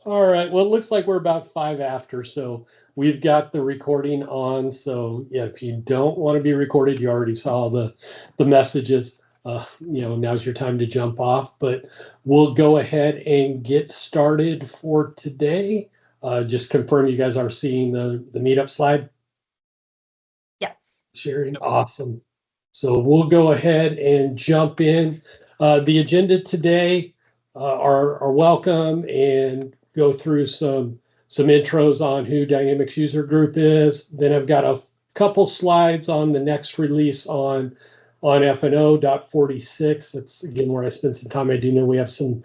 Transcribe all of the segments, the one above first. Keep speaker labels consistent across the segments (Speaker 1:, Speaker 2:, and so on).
Speaker 1: All right. Well, it looks like we're about 5 after, so we've got the recording on. So yeah, if you don't want to be recorded, you already saw the messages. Now's your time to jump off. But we'll go ahead and get started for today. Just confirm you guys are seeing the meetup slide.
Speaker 2: Yes.
Speaker 1: Sharing, awesome. So we'll go ahead and jump in. The agenda today are welcome and go through some intros on who Dynamics User Group is. Then I've got a couple slides on the next release on F&O.46. That's again where I spent some time. I do know we have some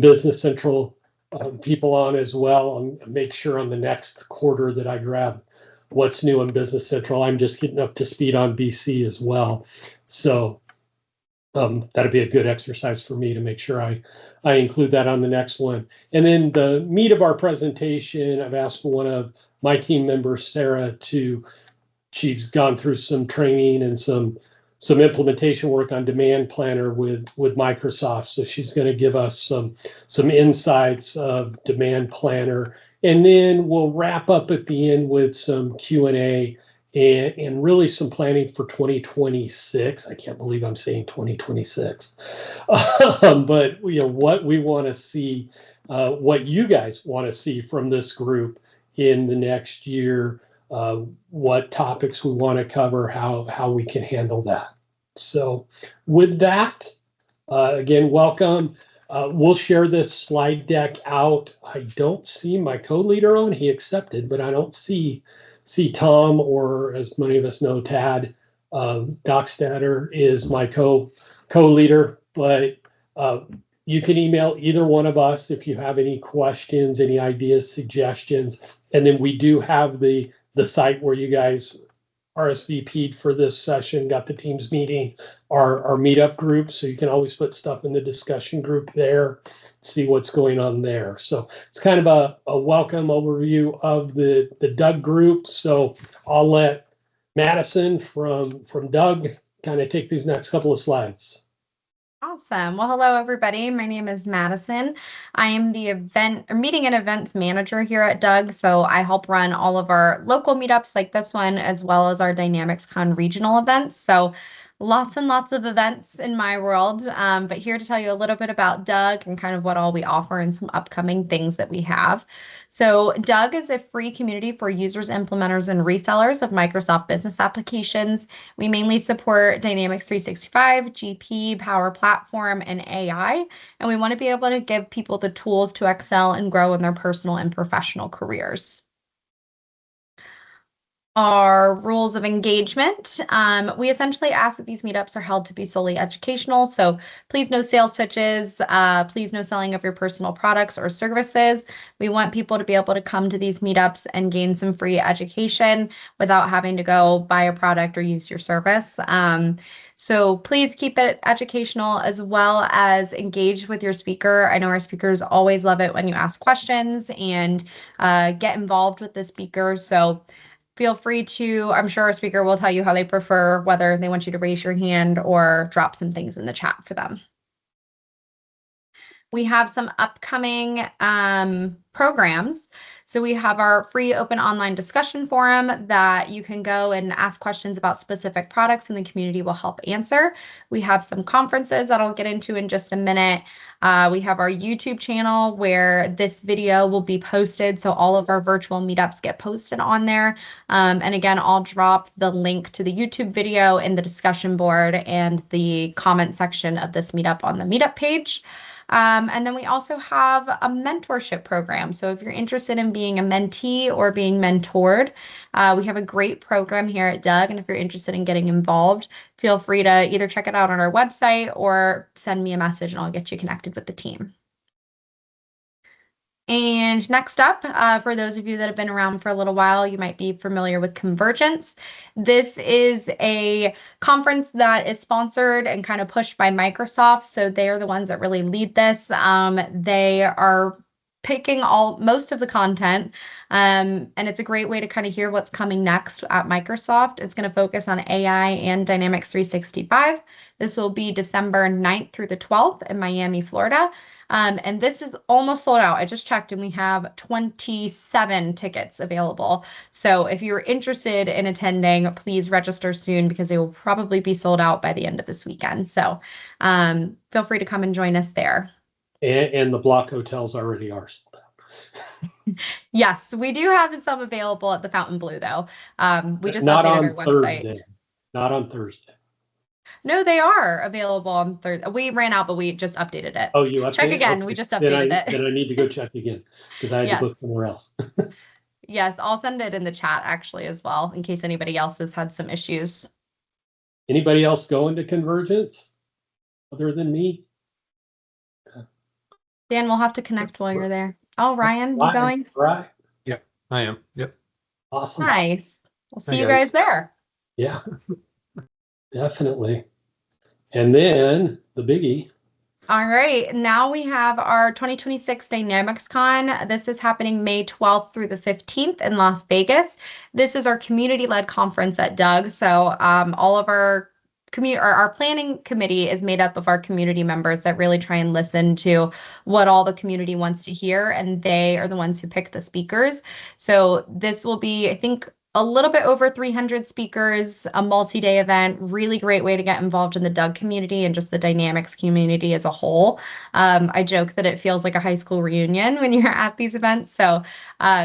Speaker 1: Business Central people on as well. I'll make sure on the next quarter that I grab what's new in Business Central. I'm just getting up to speed on BC as well. So that'd be a good exercise for me to make sure I include that on the next one. And then the meat of our presentation, I've asked one of my team members, Sara, she's gone through some training and some implementation work on Demand Planner with Microsoft. So she's going to give us some insights of Demand Planner. And then we'll wrap up at the end with some Q&A and really some planning for 2026. I can't believe I'm saying 2026. But what we want to see, what you guys want to see from this group in the next year, what topics we want to cover, how we can handle that. So with that, again, welcome. We'll share this slide deck out. I don't see my co-leader on. He accepted, but I don't see Tom, or as many of us know, Tad. Dockstader is my co-leader, but you can email either one of us if you have any questions, any ideas, suggestions. And then we do have the site where you guys RSVP'd for this session, got the Teams meeting, our meetup group. So you can always put stuff in the discussion group there, see what's going on there. So it's kind of a welcome overview of the DUG group. So I'll let Madison from DUG kind of take these next couple of slides.
Speaker 2: Awesome. Well, hello, everybody. My name is Madison. I am the meeting and events manager here at DUG. So I help run all of our local meetups like this one, as well as our DynamicsCon regional events. So lots and lots of events in my world, but here to tell you a little bit about DUG and kind of what all we offer and some upcoming things that we have. So DUG is a free community for users, implementers, and resellers of Microsoft business applications. We mainly support Dynamics 365, GP, Power Platform, and AI, and we want to be able to give people the tools to excel and grow in their personal and professional careers. Our rules of engagement. We essentially ask that these meetups are held to be solely educational. So please no sales pitches, please no selling of your personal products or services. We want people to be able to come to these meetups and gain some free education without having to go buy a product or use your service. So please keep it educational as well as engage with your speaker. I know our speakers always love it when you ask questions and get involved with the speaker. So feel free to, I'm sure our speaker will tell you how they prefer, whether they want you to raise your hand or drop some things in the chat for them. We have some upcoming programs. So we have our free open online discussion forum that you can go and ask questions about specific products and the community will help answer. We have some conferences that I'll get into in just a minute. We have our YouTube channel where this video will be posted. So all of our virtual meetups get posted on there. And again, I'll drop the link to the YouTube video in the discussion board and the comment section of this meetup on the meetup page. And then we also have a mentorship program. So if you're interested in being a mentee or being mentored, we have a great program here at DUG. And if you're interested in getting involved, feel free to either check it out on our website or send me a message and I'll get you connected with the team. And next up, for those of you that have been around for a little while, you might be familiar with Convergence. This is a conference that is sponsored and kind of pushed by Microsoft. So they are the ones that really lead this. They are picking most of the content. And it's a great way to kind of hear what's coming next at Microsoft. It's going to focus on AI and Dynamics 365. This will be December 9th through the 12th in Miami, Florida. And this is almost sold out. I just checked and we have 27 tickets available. So if you're interested in attending, please register soon because they will probably be sold out by the end of this weekend. So feel free to come and join us there.
Speaker 1: And the block hotels already are sold out.
Speaker 2: Yes, we do have some available at the Fontainebleau though. We just
Speaker 1: Not
Speaker 2: updated
Speaker 1: on
Speaker 2: our website.
Speaker 1: Thursday. Not on Thursday.
Speaker 2: No, they are available on Thursday. We ran out, but we just updated it.
Speaker 1: Oh, you updated?
Speaker 2: Check again.
Speaker 1: Okay.
Speaker 2: We just updated it.
Speaker 1: Then I need to go check again because I had to book somewhere else.
Speaker 2: Yes, I'll send it in the chat actually as well in case anybody else has had some issues.
Speaker 1: Anybody else going to Convergence other than me?
Speaker 2: Dan, we'll have to connect while you're there. Oh, Ryan, you going?
Speaker 3: Right. Yep, I am. Yep.
Speaker 1: Awesome.
Speaker 2: Nice. We'll see you guys there.
Speaker 1: Yeah, definitely. And then the biggie.
Speaker 2: All right, now we have our 2026 DynamicsCon. This is happening May 12th through the 15th in Las Vegas. This is our community-led conference at DUG. So all of our planning committee is made up of our community members that really try and listen to what all the community wants to hear, and they are the ones who pick the speakers. So this will be, I think, a little bit over 300 speakers, a multi-day event, really great way to get involved in the DUG community and just the Dynamics community as a whole. I joke that it feels like a high school reunion when you're at these events. So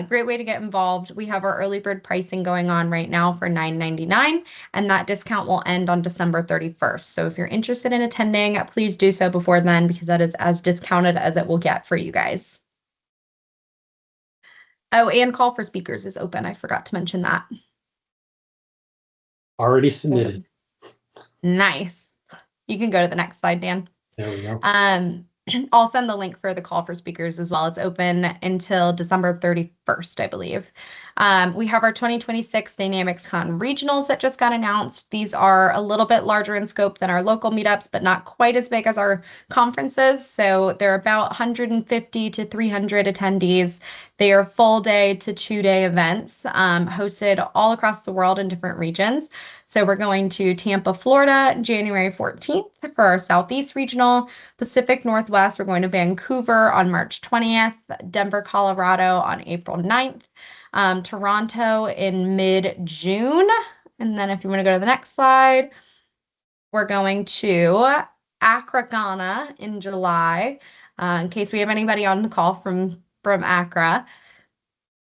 Speaker 2: great way to get involved. We have our early bird pricing going on right now for $9.99, and that discount will end on December 31st. So if you're interested in attending, please do so before then because that is as discounted as it will get for you guys. Oh, and call for speakers is open. I forgot to mention that.
Speaker 1: Already submitted.
Speaker 2: Nice. You can go to the next slide, Dan.
Speaker 1: There we go.
Speaker 2: I'll send the link for the call for speakers as well. It's open until December 31st, I believe. We have our 2026 DynamicsCon regionals that just got announced. These are a little bit larger in scope than our local meetups, but not quite as big as our conferences. So they're about 150 to 300 attendees. They are full day to 2-day events hosted all across the world in different regions. So we're going to Tampa, Florida, January 14th for our Southeast Regional. Pacific Northwest, we're going to Vancouver on March 20th, Denver, Colorado on April 9th, Toronto in mid-June. And then if you want to go to the next slide, we're going to Accra, Ghana in July, in case we have anybody on the call from Accra.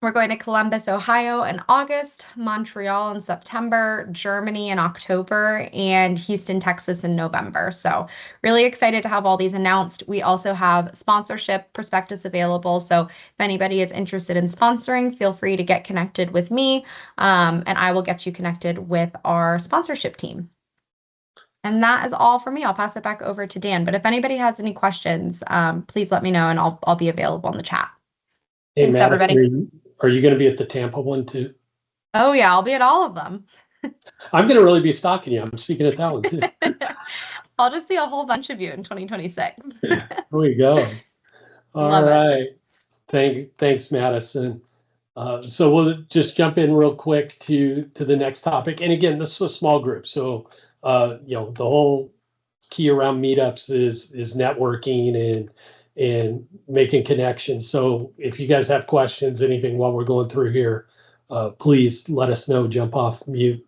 Speaker 2: We're going to Columbus, Ohio in August, Montreal in September, Germany in October, and Houston, Texas in November. So really excited to have all these announced. We also have sponsorship prospectus available. So if anybody is interested in sponsoring, feel free to get connected with me, and I will get you connected with our sponsorship team. And that is all for me. I'll pass it back over to Dan. But if anybody has any questions, please let me know and I'll be available in the chat.
Speaker 1: Hey,
Speaker 2: Thanks,
Speaker 1: Matt,
Speaker 2: everybody.
Speaker 1: Are you going to be at the Tampa one too?
Speaker 2: Oh, yeah, I'll be at all of them.
Speaker 1: I'm going to really be stalking you. I'm speaking at that one too.
Speaker 2: I'll just see a whole bunch of you in 2026.
Speaker 1: There we go. All right. Thanks, Madison. So we'll just jump in real quick to the next topic. And again, this is a small group. So, the whole key around meetups is networking and making connections. So if you guys have questions, anything while we're going through here, please let us know, jump off mute.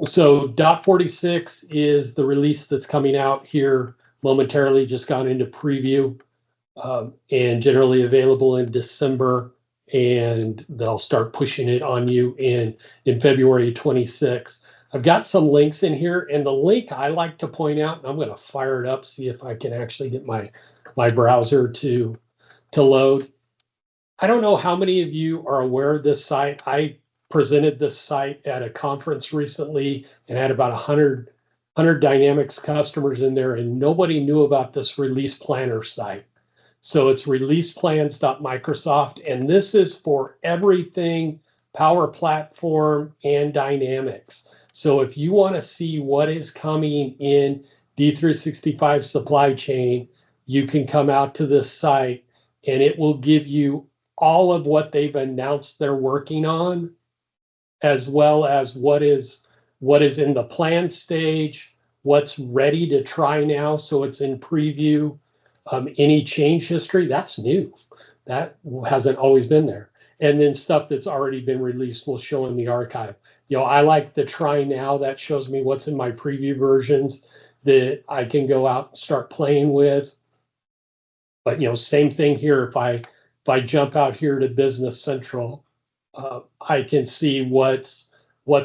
Speaker 1: So .46 is the release that's coming out here momentarily, just gone into preview, and generally available in December, and they'll start pushing it on you in February 26. I've got some links in here, and the link I like to point out, and I'm going to fire it up, see if I can actually get my browser to load. I don't know how many of you are aware of this site. I presented this site at a conference recently and had about 100 Dynamics customers in there, and nobody knew about this release planner site. So it's releaseplans.microsoft, and this is for everything Power Platform and Dynamics. So if you want to see what is coming in D365 supply chain, you can come out to this site and it will give you all of what they've announced they're working on, as well as what is in the plan stage, what's ready to try now, so it's in preview. Any change history, that's new. That hasn't always been there. And then stuff that's already been released will show in the archive. I like the try now. That shows me what's in my preview versions that I can go out and start playing with. But same thing here. If I jump out here to Business Central, I can see what's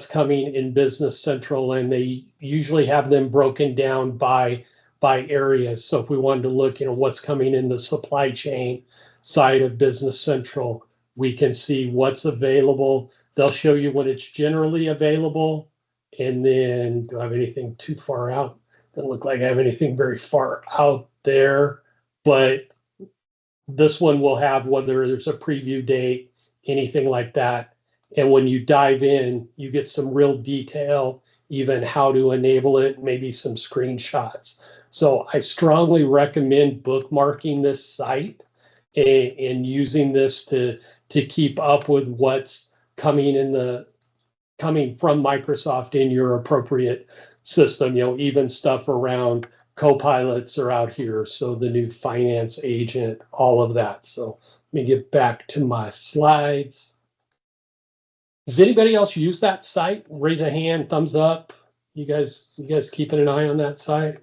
Speaker 1: coming in Business Central, and they usually have them broken down by areas. So if we wanted to look, what's coming in the supply chain side of Business Central, we can see what's available. They'll show you when it's generally available. And then, do I have anything too far out? Doesn't look like I have anything very far out there, but this one will have whether there's a preview date, anything like that. And when you dive in, you get some real detail, even how to enable it, maybe some screenshots. So I strongly recommend bookmarking this site and using this to keep up with what's coming from Microsoft in your appropriate system. Even stuff around co-pilots are out here. So the new finance agent, all of that. So let me get back to my slides. Does anybody else use that site? Raise a hand, thumbs up. You guys keeping an eye on that site?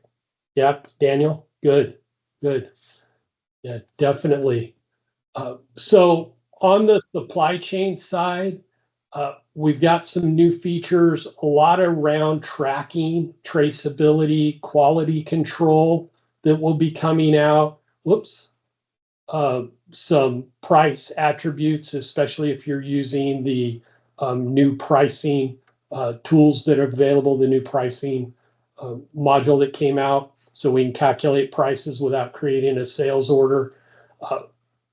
Speaker 1: Yep, Daniel, good. Yeah, definitely. So on the supply chain side, we've got some new features, a lot around tracking, traceability, quality control that will be coming out. Some price attributes, especially if you're using the new pricing tools that are available, the new pricing module that came out, so we can calculate prices without creating a sales order.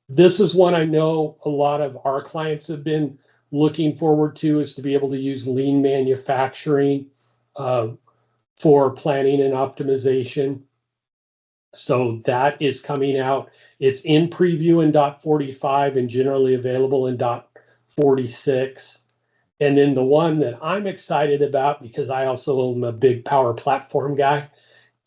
Speaker 1: This is one I know a lot of our clients have been looking forward to, is to be able to use lean manufacturing for planning and optimization. So that is coming out. It's in preview in .45 and generally available in .46. And then the one that I'm excited about, because I also am a big Power Platform guy,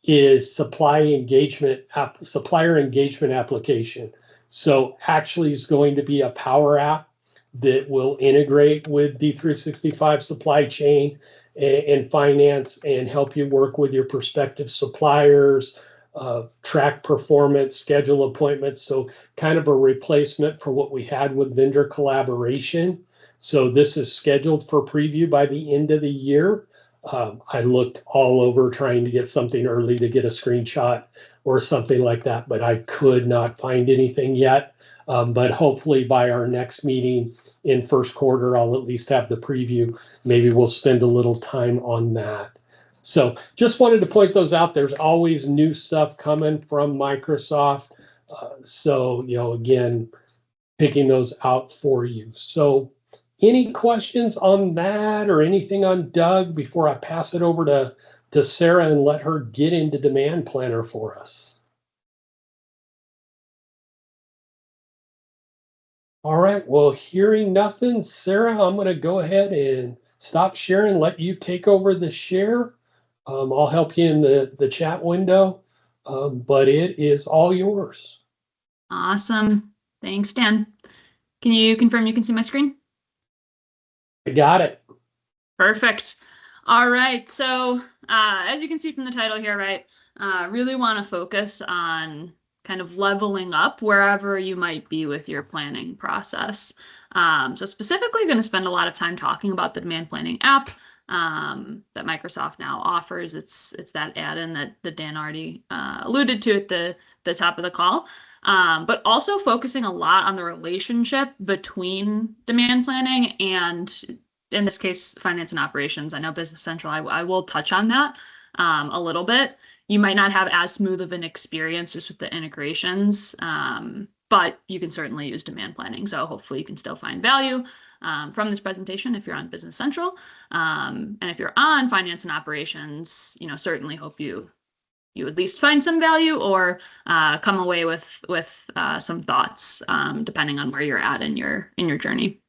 Speaker 1: is supplier engagement application. So actually it's going to be a Power app that will integrate with D365 supply chain and finance and help you work with your prospective suppliers, track performance, schedule appointments. So kind of a replacement for what we had with vendor collaboration. So this is scheduled for preview by the end of the year. I looked all over trying to get something early to get a screenshot or something like that, but I could not find anything yet. But hopefully by our next meeting in first quarter, I'll at least have the preview. Maybe we'll spend a little time on that. So just wanted to point those out. There's always new stuff coming from Microsoft. So, again, picking those out for you. So any questions on that or anything on DUG before I pass it over to Sara and let her get into Demand Planner for us? All right, well, hearing nothing, Sara, I'm going to go ahead and stop sharing, let you take over the share. I'll help you in the chat window, but it is all yours.
Speaker 4: Awesome. Thanks, Dan. Can you confirm you can see my screen?
Speaker 1: I got it.
Speaker 4: Perfect. All right. So as you can see from the title here, right, really want to focus on kind of leveling up wherever you might be with your planning process. So specifically going to spend a lot of time talking about the demand planning app that Microsoft now offers. It's that add-in that Dan already alluded to at the top of the call. But also focusing a lot on the relationship between demand planning and, in this case, finance and operations. I know Business Central, I will touch on that a little bit. You might not have as smooth of an experience just with the integrations, but you can certainly use demand planning. So hopefully you can still find value from this presentation if you're on Business Central. And if you're on finance and operations, certainly hope you you at least find some value or come away with some thoughts, depending on where you're at in your journey.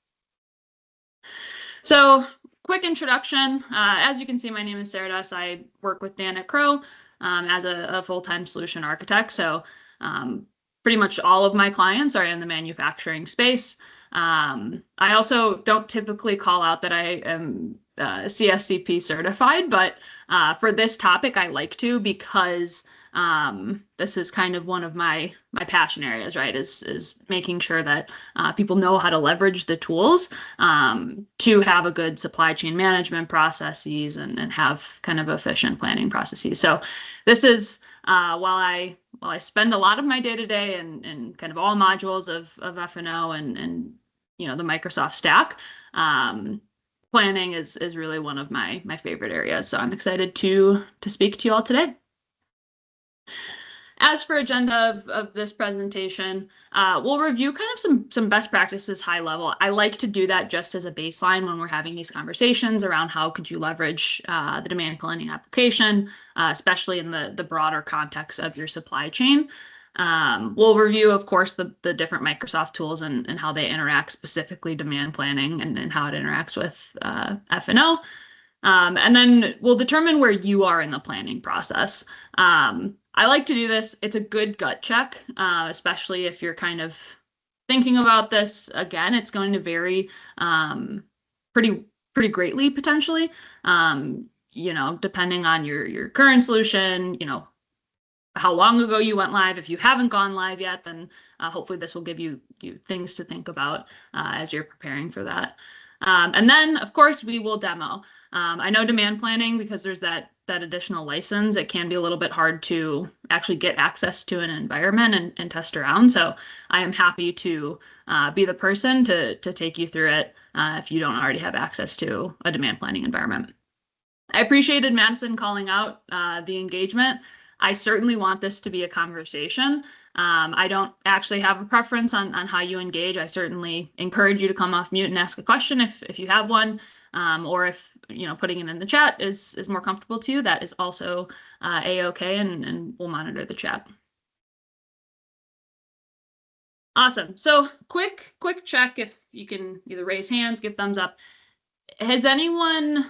Speaker 4: So, quick introduction. As you can see, my name is Sara. I work with Dan at Crow as a full-time solution architect. So, pretty much all of my clients are in the manufacturing space. I also don't typically call out that I am CSCP certified, but for this topic, I like to, because this is kind of one of my passion areas, right? Is making sure that people know how to leverage the tools to have a good supply chain management processes and have kind of efficient planning processes. So this is while I spend a lot of my day-to-day in kind of all modules of F&O and the Microsoft stack, planning is really one of my favorite areas. So I'm excited to speak to you all today. As for agenda of this presentation, we'll review kind of some best practices high level. I like to do that just as a baseline when we're having these conversations around how could you leverage the demand planning application, especially in the broader context of your supply chain. We'll review, of course, the different Microsoft tools and how they interact, specifically demand planning and how it interacts with F&O. And then we'll determine where you are in the planning process. I like to do this. It's a good gut check, especially if you're kind of thinking about this. Again, it's going to vary pretty greatly potentially, depending on your current solution, how long ago you went live. If you haven't gone live yet, then hopefully this will give you things to think about as you're preparing for that. And then, of course, we will demo. I know demand planning, because there's that additional license, it can be a little bit hard to actually get access to an environment and test around. So I am happy to be the person to take you through it if you don't already have access to a demand planning environment. I appreciated Madison calling out the engagement. I certainly want this to be a conversation. I don't actually have a preference on how you engage. I certainly encourage you to come off mute and ask a question if you have one, or if putting it in the chat is more comfortable to you. That is also a-okay, and we'll monitor the chat. Awesome. So quick check, if you can either raise hands, give thumbs up. Has anyone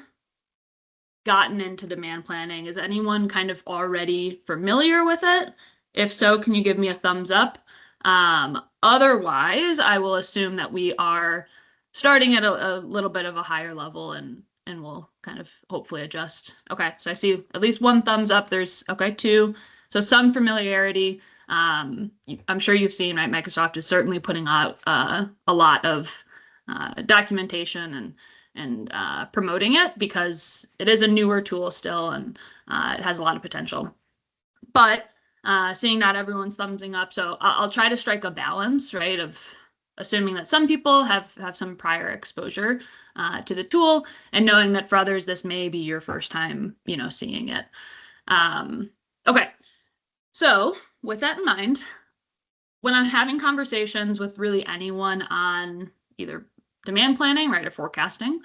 Speaker 4: gotten into demand planning? Is anyone kind of already familiar with it? If so, can you give me a thumbs up? Otherwise, I will assume that we are starting at a little bit of a higher level, and we'll kind of hopefully adjust. Okay, so I see at least one thumbs up. There's, okay, two. So some familiarity. I'm sure you've seen, right? Microsoft is certainly putting out a lot of documentation and promoting it, because it is a newer tool still, and it has a lot of potential. But seeing not everyone's thumbsing up, so I'll try to strike a balance, right, of assuming that some people have some prior exposure to the tool, and knowing that for others this may be your first time, seeing it. Okay, so with that in mind, when I'm having conversations with really anyone on either demand planning, right, or forecasting,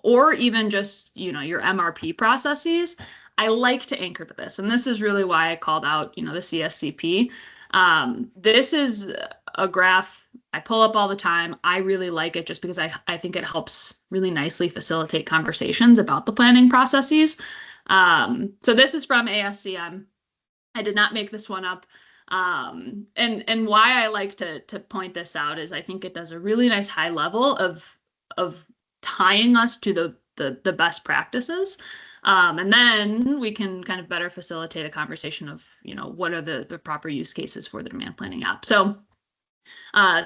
Speaker 4: or even just, your MRP processes, I like to anchor to this. And this is really why I called out, the CSCP. This is a graph I pull up all the time. I really like it just because I think it helps really nicely facilitate conversations about the planning processes. So this is from ASCM. I did not make this one up. And why I like to point this out is I think it does a really nice high level of tying us to the best practices. And then we can kind of better facilitate a conversation of, what are the proper use cases for the demand planning app. So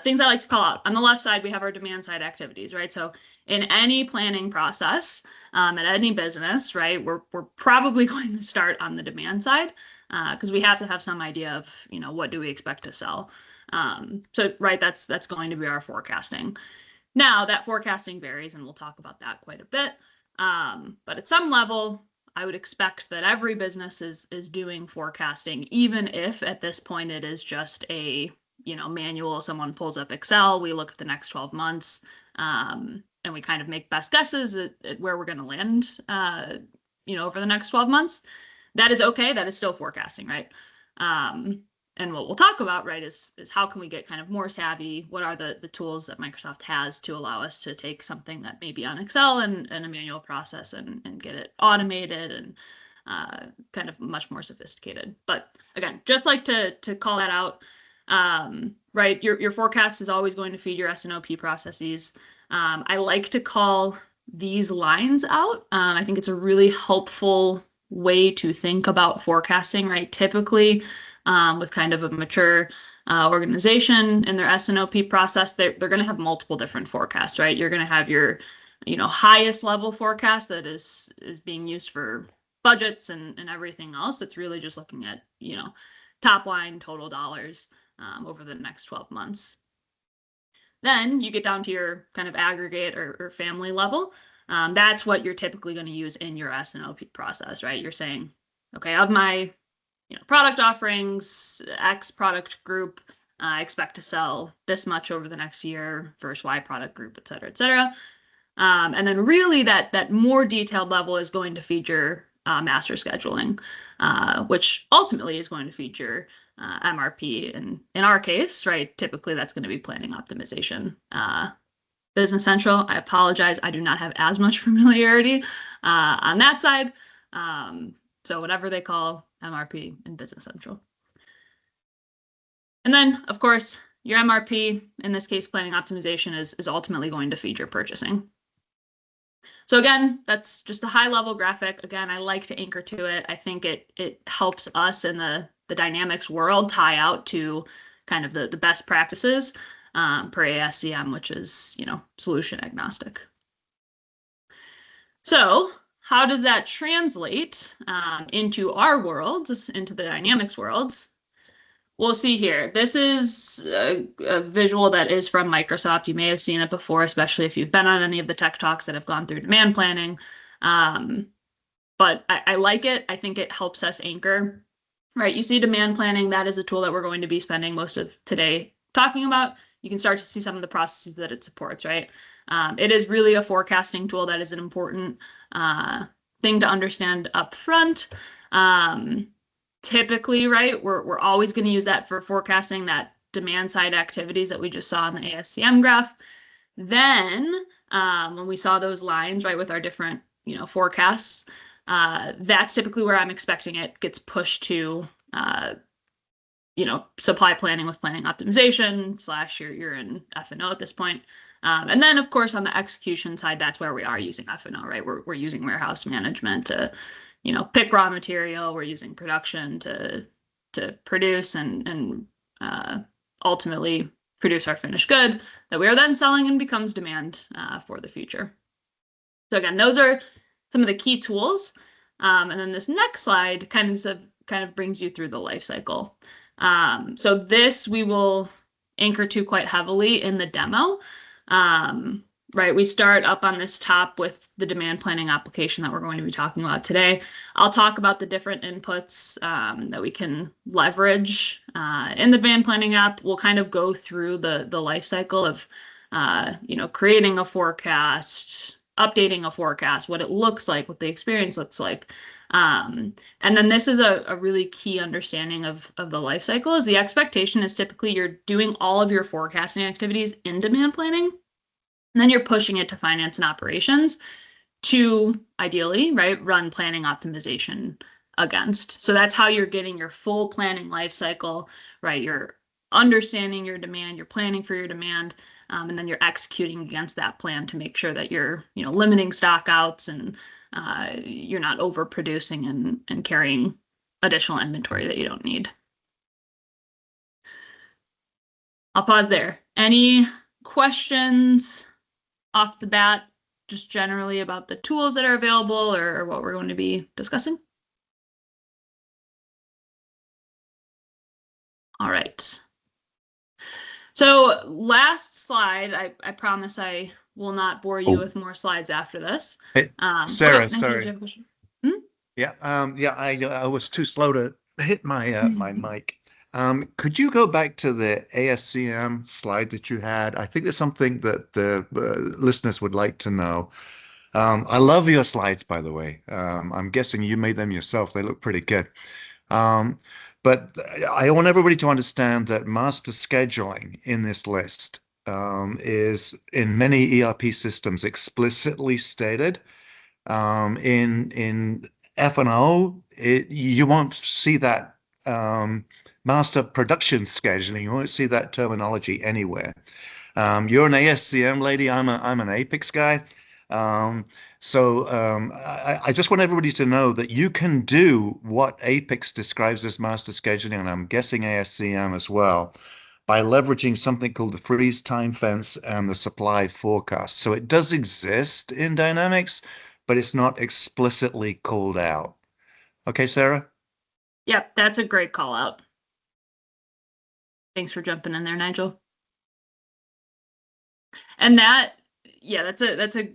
Speaker 4: things I like to call out. On the left side, we have our demand side activities, right? So in any planning process, at any business, right, we're probably going to start on the demand side, because we have to have some idea of, what do we expect to sell. So, right, that's going to be our forecasting. Now, that forecasting varies, and we'll talk about that quite a bit. But at some level, I would expect that every business is doing forecasting, even if at this point it is just a manual. Someone pulls up Excel, we look at the next 12 months, and we kind of make best guesses at where we're going to land, over the next 12 months. that is okay. That is still forecasting, right? And what we'll talk about, right, is how can we get kind of more savvy? What are the tools that Microsoft has to allow us to take something that may be on Excel and a manual process and get it automated and kind of much more sophisticated. But again, just like to call that out, right, your forecast is always going to feed your S&OP processes. I like to call these lines out. I think it's a really helpful way to think about forecasting, right? Typically, with kind of a mature organization in their S&OP process, they're going to have multiple different forecasts, right? You're going to have your, highest level forecast that is being used for budgets and everything else. It's really just looking at, top line total dollars over the next 12 months. Then you get down to your kind of aggregate or family level. That's what you're typically going to use in your S&OP process, right? You're saying, okay, of my product offerings, X product group, I expect to sell this much over the next year versus Y product group, et cetera, et cetera. And then really that more detailed level is going to feature master scheduling, which ultimately is going to feature MRP. And in our case, right, typically that's going to be planning optimization. Business Central, I apologize, I do not have as much familiarity on that side. So whatever they call MRP in Business Central. And then, of course, your MRP, in this case, planning optimization, is ultimately going to feed your purchasing. So again, that's just a high-level graphic. Again, I like to anchor to it. I think it helps us in the Dynamics world tie out to kind of the best practices per ASCM, which is, solution agnostic. So how does that translate into our worlds, into the Dynamics worlds? We'll see here. This is a visual that is from Microsoft. You may have seen it before, especially if you've been on any of the tech talks that have gone through demand planning. But I like it. I think it helps us anchor, right? You see demand planning, that is a tool that we're going to be spending most of today talking about. You can start to see some of the processes that it supports, right? It is really a forecasting tool that is an important thing to understand up front. Typically, right, we're always going to use that for forecasting that demand side activities that we just saw in the ASCM graph. Then when we saw those lines, right, with our different, forecasts, that's typically where I'm expecting it gets pushed to, supply planning with planning optimization / you're in F&O at this point. And then, of course, on the execution side, that's where we are using F&O, right? We're using warehouse management to, pick raw material. We're using production to produce and ultimately produce our finished good that we are then selling and becomes demand for the future. So again, those are some of the key tools. And then this next slide kind of brings you through the life cycle. So this we will anchor to quite heavily in the demo. Right, we start up on this top with the demand planning application that we're going to be talking about today. I'll talk about the different inputs that we can leverage in the demand planning app. We'll kind of go through the life cycle of, creating a forecast, updating a forecast, what it looks like, what the experience looks like. And then this is a really key understanding of the life cycle is the expectation is typically you're doing all of your forecasting activities in demand planning. And then you're pushing it to finance and operations to ideally, right, run planning optimization against. So that's how you're getting your full planning life cycle, right? You're understanding your demand, you're planning for your demand, and then you're executing against that plan to make sure that you're, limiting stock outs and you're not overproducing and carrying additional inventory that you don't need. I'll pause there. Any questions off the bat, just generally about the tools that are available or what we're going to be discussing? All right. So last slide, I promise I will not bore you with more slides after this.
Speaker 5: Hey, Sarah, sorry. Yeah, I was too slow to hit my my mic. Could you go back to the ASCM slide that you had? I think there's something that the listeners would like to know. I love your slides, by the way. I'm guessing you made them yourself. They look pretty good. But I want everybody to understand that master scheduling in this list is in many ERP systems explicitly stated. In F&O, you won't see that master production scheduling. You won't see that terminology anywhere. You're an ASCM lady. I'm an Apex guy. I just want everybody to know that you can do what Apex describes as master scheduling, and I'm guessing ASCM as well, by leveraging something called the freeze time fence and the supply forecast. So it does exist in Dynamics, but it's not explicitly called out. Okay, Sarah?
Speaker 4: Yep, that's a great call out. Thanks for jumping in there, Nigel. And that's a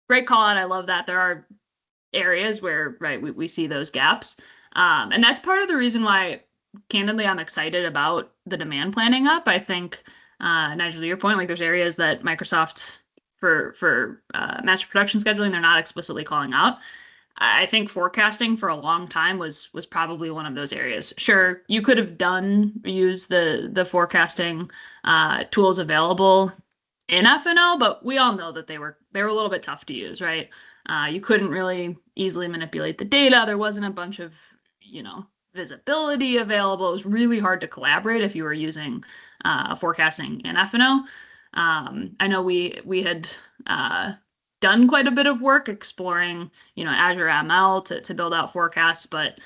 Speaker 4: great call out. I love that. There are areas where, right, we see those gaps. And that's part of the reason why, candidly, I'm excited about the demand planning up. I think, Nigel, to your point, like there's areas that Microsoft for master production scheduling, they're not explicitly calling out. I think forecasting for a long time was probably one of those areas. Sure, you could have used the forecasting tools available in F&O, but we all know that they were a little bit tough to use, right? You couldn't really easily manipulate the data. There wasn't a bunch of, visibility available. It was really hard to collaborate if you were using forecasting in F&O. I know we had done quite a bit of work exploring, Azure ML to build out forecasts, but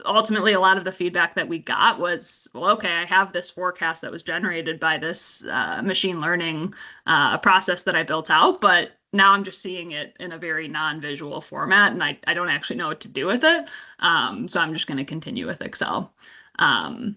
Speaker 4: ultimately a lot of the feedback that we got was, well, okay, I have this forecast that was generated by this machine learning process that I built out, but now I'm just seeing it in a very non-visual format, and I don't actually know what to do with it. So I'm just going to continue with Excel. Yeah,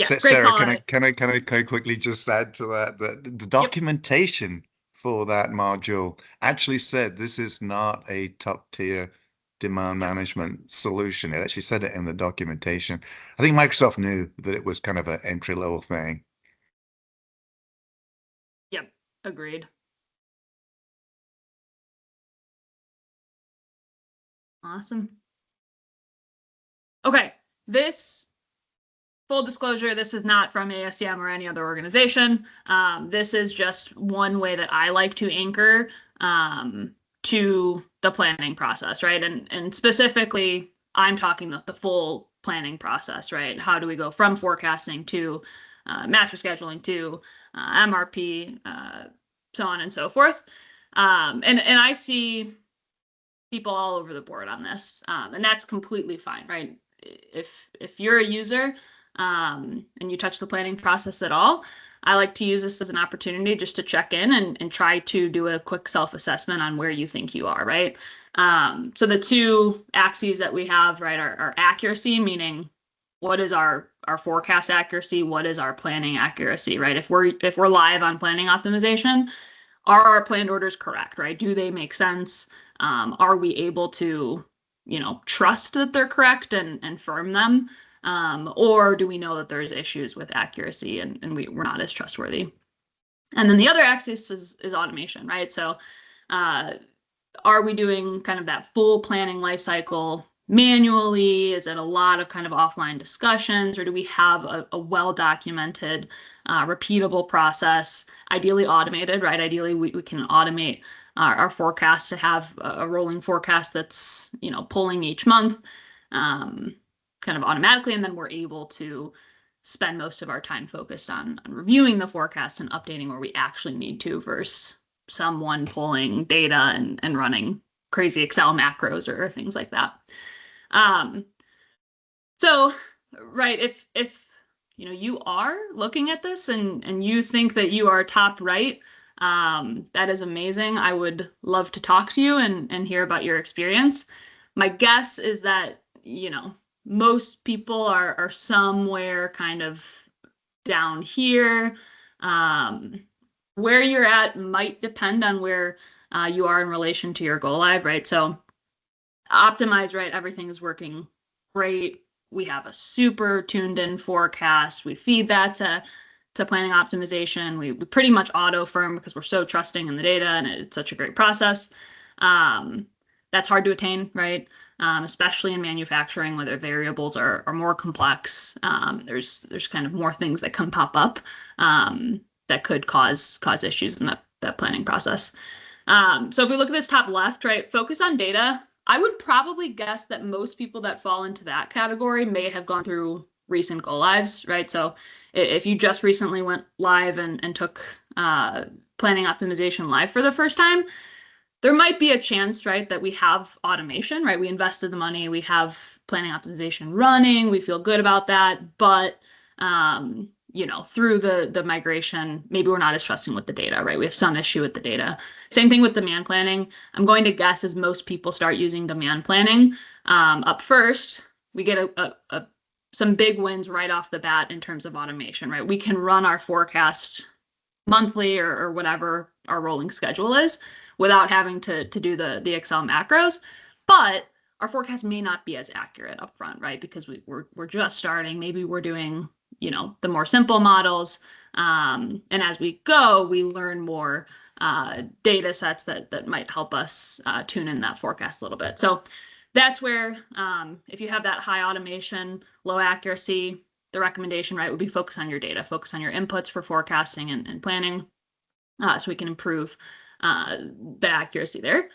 Speaker 4: great
Speaker 5: Sarah,
Speaker 4: call.
Speaker 5: can I quickly just add to that the documentation for that module actually said this is not a top tier demand management solution. It actually said it in the documentation. I think Microsoft knew that it was kind of an entry level thing.
Speaker 4: Yep, agreed. Awesome. Okay, full disclosure, this is not from ASCM or any other organization. This is just one way that I like to anchor to the planning process, right? And specifically, I'm talking the full planning process, right? How do we go from forecasting to master scheduling to MRP, so on and so forth. And I see people all over the board on this, and that's completely fine, right? If you're a user and you touch the planning process at all, I like to use this as an opportunity just to check in and try to do a quick self-assessment on where you think you are, right? So the two axes that we have, right, are accuracy, meaning what is our forecast accuracy, what is our planning accuracy, right? If we're live on planning optimization, are our planned orders correct, right? Do they make sense? Are we able to, trust that they're correct and firm them? Or do we know that there's issues with accuracy and we're not as trustworthy? And then the other axis is automation, right? So are we doing kind of that full planning life cycle manually? Is it a lot of kind of offline discussions, or do we have a well-documented, repeatable process, ideally automated, right? Ideally, we can automate our forecast to have a rolling forecast that's, pulling each month kind of automatically, and then we're able to spend most of our time focused on reviewing the forecast and updating where we actually need to versus someone pulling data and running crazy Excel macros or things like that. So, right, if you are looking at this and you think that you are top right, that is amazing. I would love to talk to you and hear about your experience. My guess is that, most people are somewhere kind of down here. Where you're at might depend on where you are in relation to your go live, right? So optimize, right? Everything is working great. We have a super tuned in forecast. We feed that to planning optimization. We pretty much auto firm because we're so trusting in the data and it's such a great process. That's hard to attain, right? Especially in manufacturing where the variables are more complex. There's kind of more things that can pop up that could cause issues in that planning process. So if we look at this top left, right, focus on data, I would probably guess that most people that fall into that category may have gone through recent go lives, right? So if you just recently went live and took planning optimization live for the first time, there might be a chance, right, that we have automation, right? We invested the money, we have planning optimization running, we feel good about that, but you know, through the migration, maybe we're not as trusting with the data, right? We have some issue with the data. Same thing with demand planning. I'm going to guess as most people start using demand planning up first, we get some big wins right off the bat in terms of automation, right? We can run our forecast monthly or whatever our rolling schedule is without having to do the Excel macros, but our forecast may not be as accurate up front, right? Because we're just starting, maybe we're doing, you know, the more simple models. And as we go, we learn more data sets that might help us tune in that forecast a little bit. So that's where if you have that high automation, low accuracy, the recommendation, right, would be focus on your data, focus on your inputs for forecasting and planning so we can improve the accuracy there.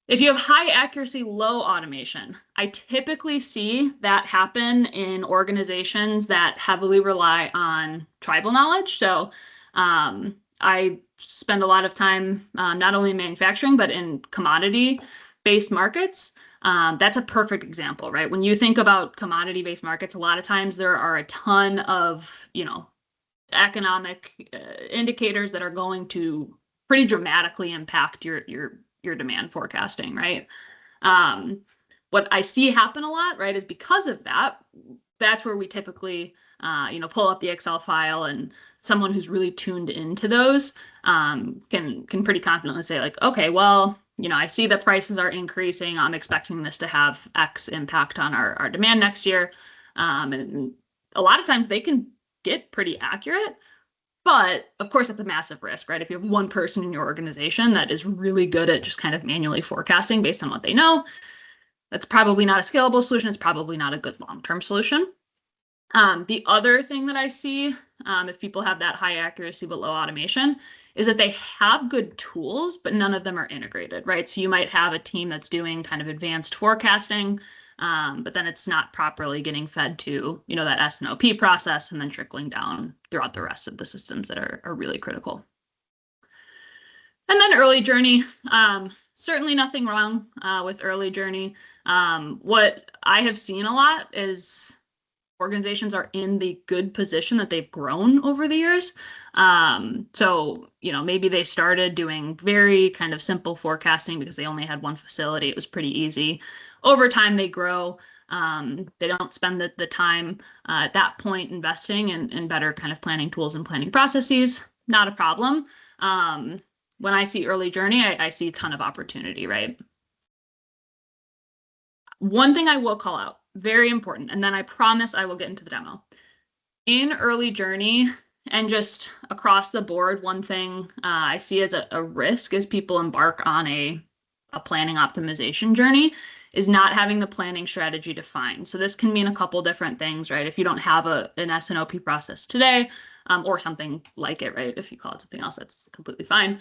Speaker 4: If you have high accuracy, low automation, I typically see that happen in organizations that heavily rely on tribal knowledge. So I spend a lot of time not only in manufacturing, but in commodity-based markets. That's a perfect example, right? When you think about commodity-based markets, a lot of times there are a ton of, you know, economic indicators that are going to pretty dramatically impact your demand forecasting, right? What I see happen a lot, right, is because of that, that's where we typically, you know, pull up the Excel file, and someone who's really tuned into those can pretty confidently say like, okay, well, you know, I see the prices are increasing. I'm expecting this to have X impact on our demand next year. And a lot of times they can get pretty accurate. But of course, that's a massive risk, right? If you have one person in your organization that is really good at just kind of manually forecasting based on what they know, that's probably not a scalable solution. It's probably not a good long-term solution. The other thing that I see, if people have that high accuracy but low automation, is that they have good tools, but none of them are integrated, right? So you might have a team that's doing kind of advanced forecasting, but then it's not properly getting fed to, you know, that S&OP process and then trickling down throughout the rest of the systems that are really critical. And then early journey, certainly nothing wrong with early journey. What I have seen a lot is organizations are in the good position that they've grown over the years. So, you know, maybe they started doing very kind of simple forecasting because they only had one facility. It was pretty easy. Over time, they grow. They don't spend the time at that point investing in better kind of planning tools and planning processes. Not a problem. When I see early journey, I see a ton of opportunity, right? One thing I will call out, very important, and then I promise I will get into the demo. In early journey and just across the board, one thing I see as a risk as people embark on a planning optimization journey is not having the planning strategy defined. So this can mean a couple different things, right? If you don't have an S&OP process today, or something like it, right? If you call it something else, that's completely fine.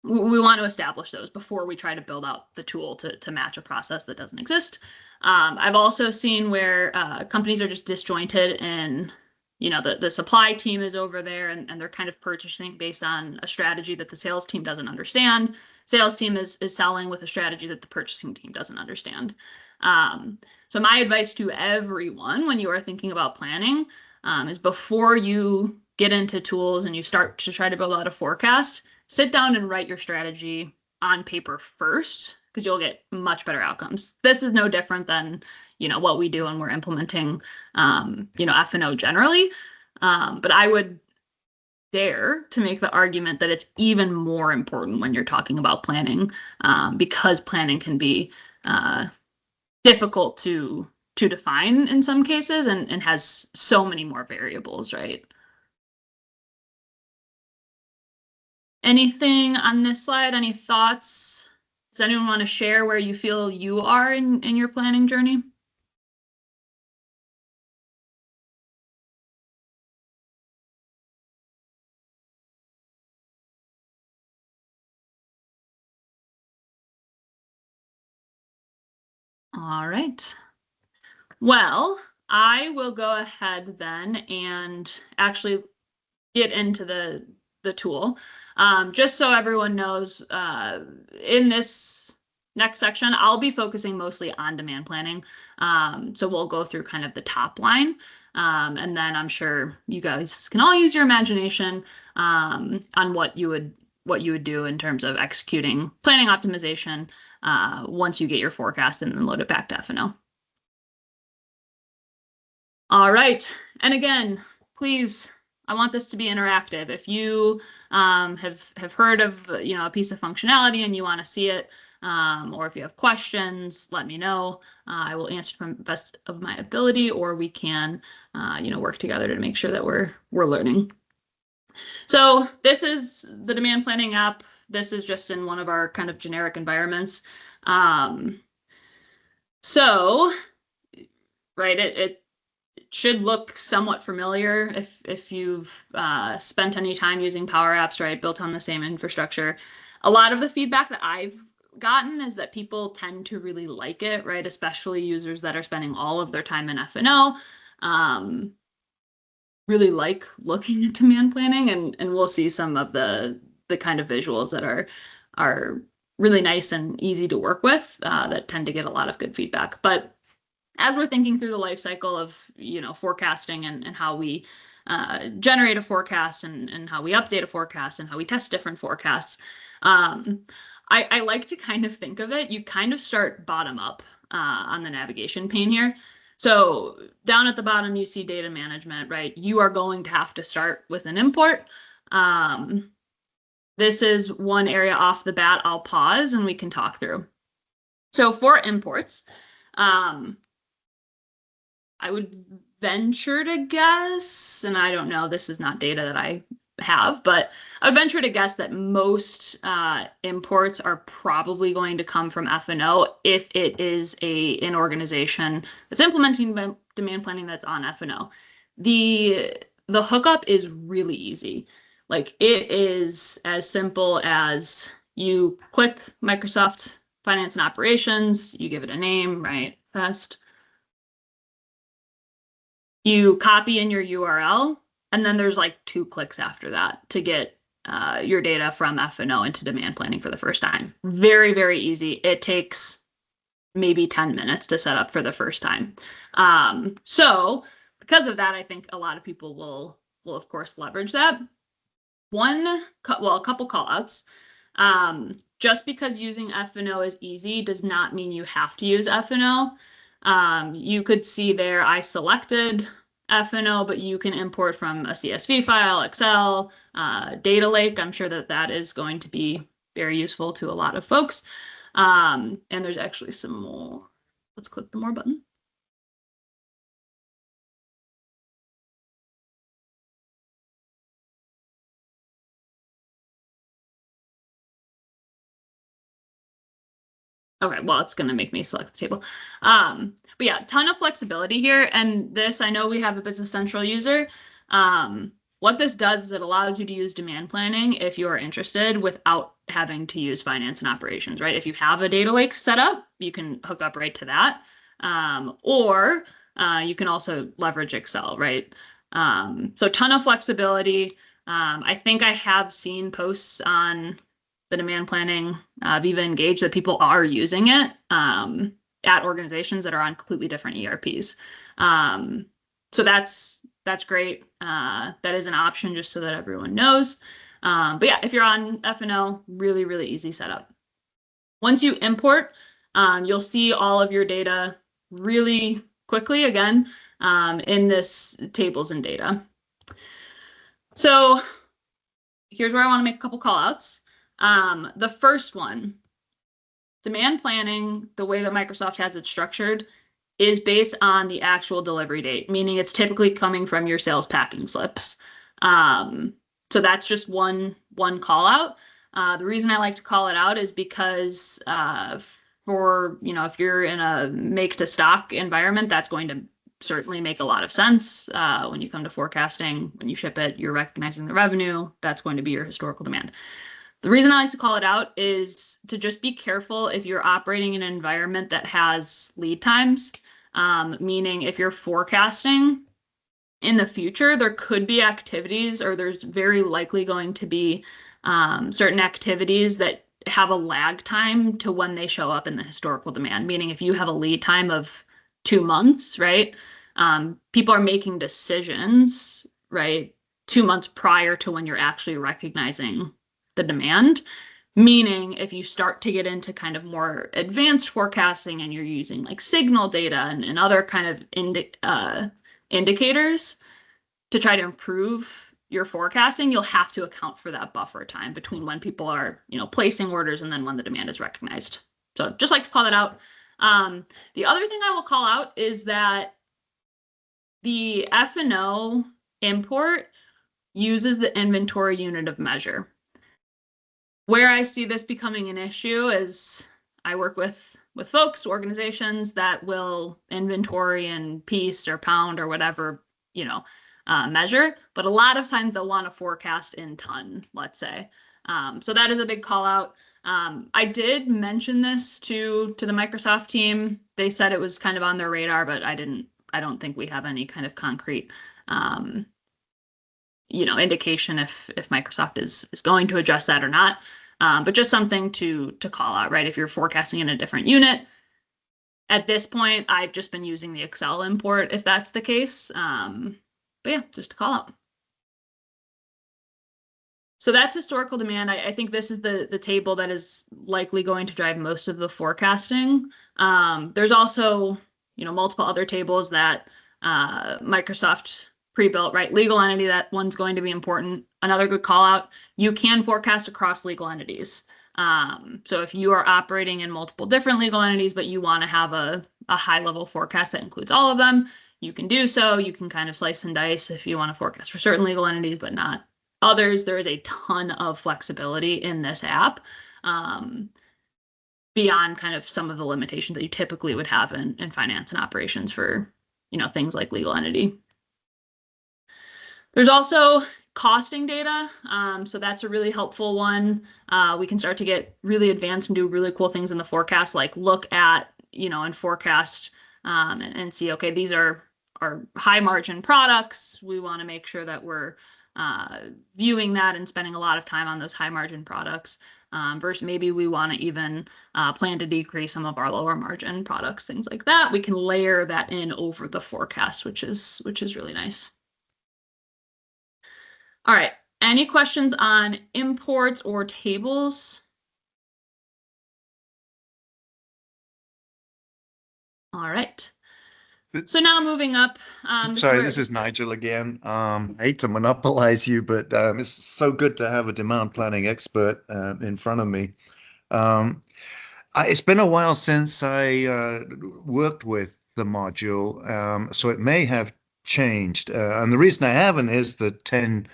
Speaker 4: We want to establish those before we try to build out the tool to match a process that doesn't exist. I've also seen where companies are just disjointed and, you know, the supply team is over there and they're kind of purchasing based on a strategy that the sales team doesn't understand. Sales team is selling with a strategy that the purchasing team doesn't understand. So my advice to everyone when you are thinking about planning is before you get into tools and you start to try to build out a forecast, sit down and write your strategy on paper first, because you'll get much better outcomes. This is no different than, you know, what we do when we're implementing, you know, F&O generally. But I would dare to make the argument that it's even more important when you're talking about planning, because planning can be difficult to to define in some cases and has so many more variables, right? Anything on this slide? Any thoughts? Does anyone want to share where you feel you are in your planning journey? All right. Well, I will go ahead then and actually get into the tool. Just so everyone knows, in this next section, I'll be focusing mostly on demand planning. So we'll go through kind of the top line. And then I'm sure you guys can all use your imagination on what you would do in terms of executing planning optimization once you get your forecast and then load it back to F&O. All right. And again, please, I want this to be interactive. If you have heard of a piece of functionality and you want to see it, or if you have questions, let me know. I will answer to the best of my ability, or we can work together to make sure that we're learning. So this is the demand planning app. This is just in one of our kind of generic environments. So, right, it should look somewhat familiar if you've spent any time using Power Apps, right, built on the same infrastructure. A lot of the feedback that I've gotten is that people tend to really like it, right, especially users that are spending all of their time in F&O. Really like looking at demand planning, and we'll see some of the kind of visuals that are really nice and easy to work with that tend to get a lot of good feedback. But as we're thinking through the life cycle of forecasting and how we generate a forecast and how we update a forecast and how we test different forecasts, I like to kind of think of it. You kind of start bottom up on the navigation pane here. So down at the bottom, you see data management, right? You are going to have to start with an import. This is one area off the bat I'll pause and we can talk through. So for imports, I would venture to guess, and I don't know, this is not data that I have, but I would venture to guess that most imports are probably going to come from F&O if it is an organization that's implementing demand planning that's on F&O. The hookup is really easy. Like, it is as simple as you click Microsoft Finance and Operations, you give it a name, right? Test. You copy in your URL, and then there's like 2 clicks after that to get your data from F&O into demand planning for the first time. Very, very easy. It takes maybe 10 minutes to set up for the first time. So because of that, I think a lot of people will of course leverage that. A couple call outs. Just because using F&O is easy does not mean you have to use F&O. You could see there I selected F&O, but you can import from a CSV file, Excel, data lake. I'm sure that is going to be very useful to a lot of folks. And there's actually some more. Let's click the more button. Okay, well, it's going to make me select the table. But yeah, ton of flexibility here. And this, I know we have a Business Central user. What this does is it allows you to use demand planning if you are interested without having to use finance and operations, right? If you have a data lake set up, you can hook up right to that. Or you can also leverage Excel, right? So ton of flexibility. I think I have seen posts on the demand planning Viva Engage that people are using it at organizations that are on completely different ERPs. So that's great. That is an option just so that everyone knows. But yeah, if you're on F&O, really, really easy setup. Once you import, you'll see all of your data really quickly again in this tables and data. So here's where I want to make a couple call outs. The first one, demand planning, the way that Microsoft has it structured, is based on the actual delivery date, meaning it's typically coming from your sales packing slips. So that's just one call out. The reason I like to call it out is because for, if you're in a make to stock environment, that's going to certainly make a lot of sense. When you come to forecasting, when you ship it, you're recognizing the revenue. That's going to be your historical demand. The reason I like to call it out is to just be careful if you're operating in an environment that has lead times, meaning if you're forecasting in the future, there could be activities, or there's very likely going to be certain activities that have a lag time to when they show up in the historical demand, meaning if you have a lead time of 2 months, right? People are making decisions, right, 2 months prior to when you're actually recognizing the demand. Meaning if you start to get into kind of more advanced forecasting and you're using like signal data and other kind of indicators to try to improve your forecasting, you'll have to account for that buffer time between when people are, placing orders and then when the demand is recognized. So just like to call that out. The other thing I will call out is that the F&O import uses the inventory unit of measure. Where I see this becoming an issue is I work with folks, organizations that will inventory in piece or pound or whatever, measure, but a lot of times they'll want to forecast in ton, let's say. So that is a big call out. I did mention this to the Microsoft team. They said it was kind of on their radar, but I don't think we have any kind of concrete indication if Microsoft is going to address that or not. But just something to call out, right? If you're forecasting in a different unit, at this point, I've just been using the Excel import if that's the case. But yeah, just to call out. So that's historical demand. I think this is the table that is likely going to drive most of the forecasting. There's also, multiple other tables that Microsoft pre-built, right? Legal entity, that one's going to be important. Another good call out, you can forecast across legal entities. So if you are operating in multiple different legal entities, but you want to have a high level forecast that includes all of them, you can do so. You can kind of slice and dice if you want to forecast for certain legal entities, but not others. There is a ton of flexibility in this app, beyond kind of some of the limitations that you typically would have in finance and operations for, things like legal entity. There's also costing data. So that's a really helpful one. We can start to get really advanced and do really cool things in the forecast, like look at, and forecast and see, okay, these are our high margin products. We want to make sure that we're viewing that and spending a lot of time on those high margin products, versus maybe we want to even plan to decrease some of our lower margin products, things like that. We can layer that in over the forecast, which is really nice. All right, any questions on imports or tables? All right. So now moving up.
Speaker 5: Sorry, this is Nigel again. I hate to monopolize you, but it's so good to have a demand planning expert in front of me. It's been a while since I worked with the module, so it may have changed. And the reason I haven't is the 10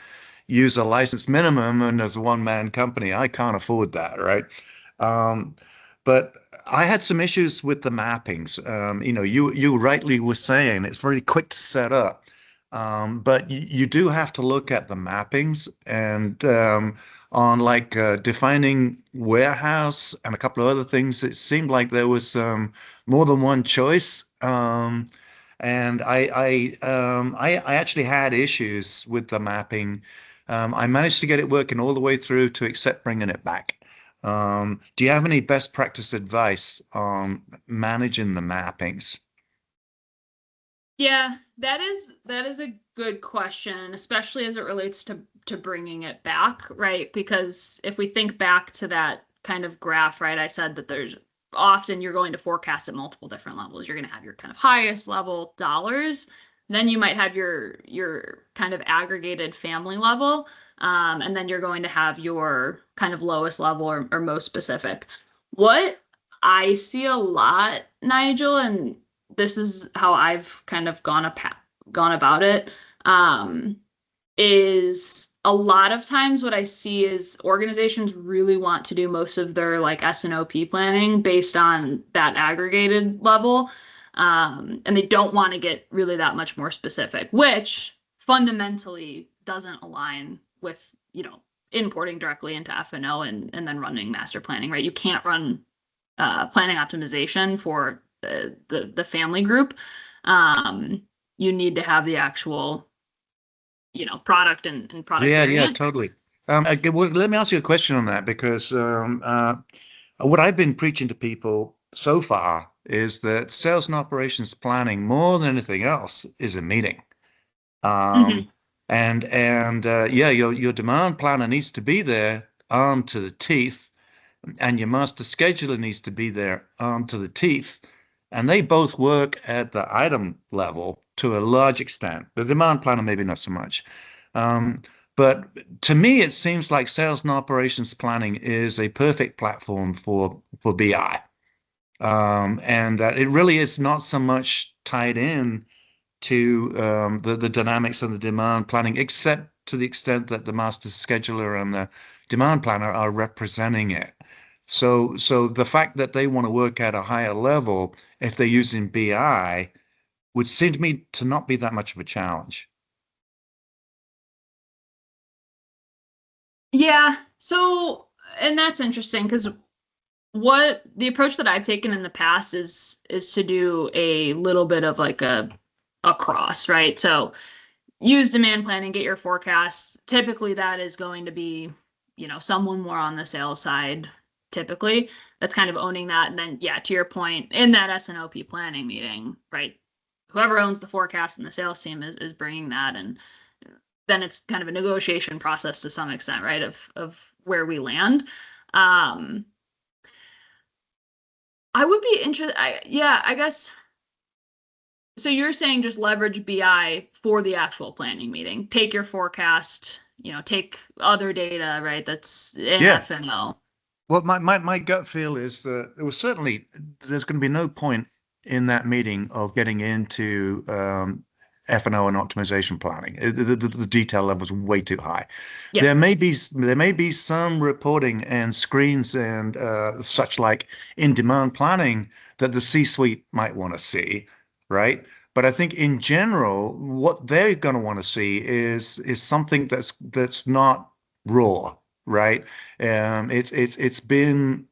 Speaker 5: user license minimum, and as a one-man company, I can't afford that, right? But I had some issues with the mappings. You rightly were saying it's very quick to set up, but you do have to look at the mappings and on like defining warehouse and a couple of other things. It seemed like there was more than one choice, and I actually had issues with the mapping. I managed to get it working all the way through to except bringing it back. Do you have any best practice advice on managing the mappings?
Speaker 4: Yeah, that is a good question, especially as it relates to bringing it back, right? Because if we think back to that kind of graph, right, I said that there's often you're going to forecast at multiple different levels. You're going to have your kind of highest level dollars, then you might have your kind of aggregated family level, and then you're going to have your kind of lowest level or most specific. What I see a lot, Nigel, and this is how I've kind of gone about it, is a lot of times what I see is organizations really want to do most of their like S&OP planning based on that aggregated level. And they don't want to get really that much more specific, which fundamentally doesn't align with, importing directly into F&O and then running master planning, right? You can't run planning optimization for the family group. You need to have the actual, product and product
Speaker 5: Yeah,
Speaker 4: variant.
Speaker 5: totally. Well, let me ask you a question on that, because what I've been preaching to people so far is that sales and operations planning, more than anything else, is a meeting. And your demand planner needs to be there, armed to the teeth, and your master scheduler needs to be there, armed to the teeth. And they both work at the item level to a large extent. The demand planner, maybe not so much. But to me, it seems like sales and operations planning is a perfect platform for BI. And it really is not so much tied in to the dynamics and the demand planning, except to the extent that the master scheduler and the demand planner are representing it. So the fact that they want to work at a higher level, if they're using BI, would seem to me to not be that much of a challenge.
Speaker 4: Yeah. So, and that's interesting, because what the approach that I've taken in the past is to do a little bit of like a cross, right? So use demand planning, get your forecasts. Typically that is going to be, someone more on the sales side, typically, that's kind of owning that. And then, yeah, to your point, in that S&OP planning meeting, right, whoever owns the forecast and the sales team is bringing that. And then it's kind of a negotiation process to some extent, right, of where we land. I would be interested. I guess. So you're saying just leverage BI for the actual planning meeting. Take your forecast, take other data, right, that's in F&O.
Speaker 5: Well, my gut feel is that there's going to be no point in that meeting of getting into F&O and optimization planning. The detail level is way too high. Yeah. There may be some reporting and screens and such like in demand planning that the C-suite might want to see, right? But I think in general, what they're going to want to see is something that's not raw, right? It's been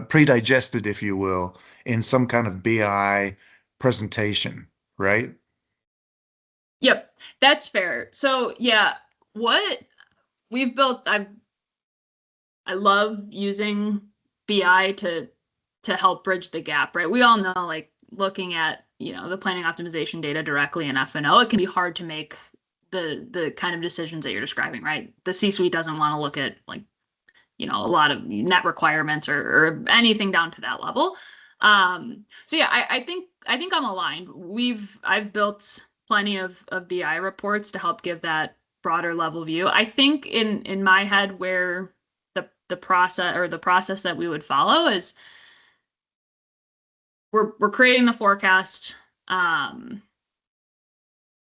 Speaker 5: pre-digested, if you will, in some kind of BI presentation, right?
Speaker 4: Yep, that's fair. So yeah, what we've built, I love using BI to help bridge the gap, right? We all know, like, looking at, the planning optimization data directly in F&O, it can be hard to make the kind of decisions that you're describing, right? The C-suite doesn't want to look at, like, a lot of net requirements or anything down to that level. So yeah, I think I'm aligned. I've built plenty of BI reports to help give that broader level view. I think in my head, where the process that we would follow is we're creating the forecast.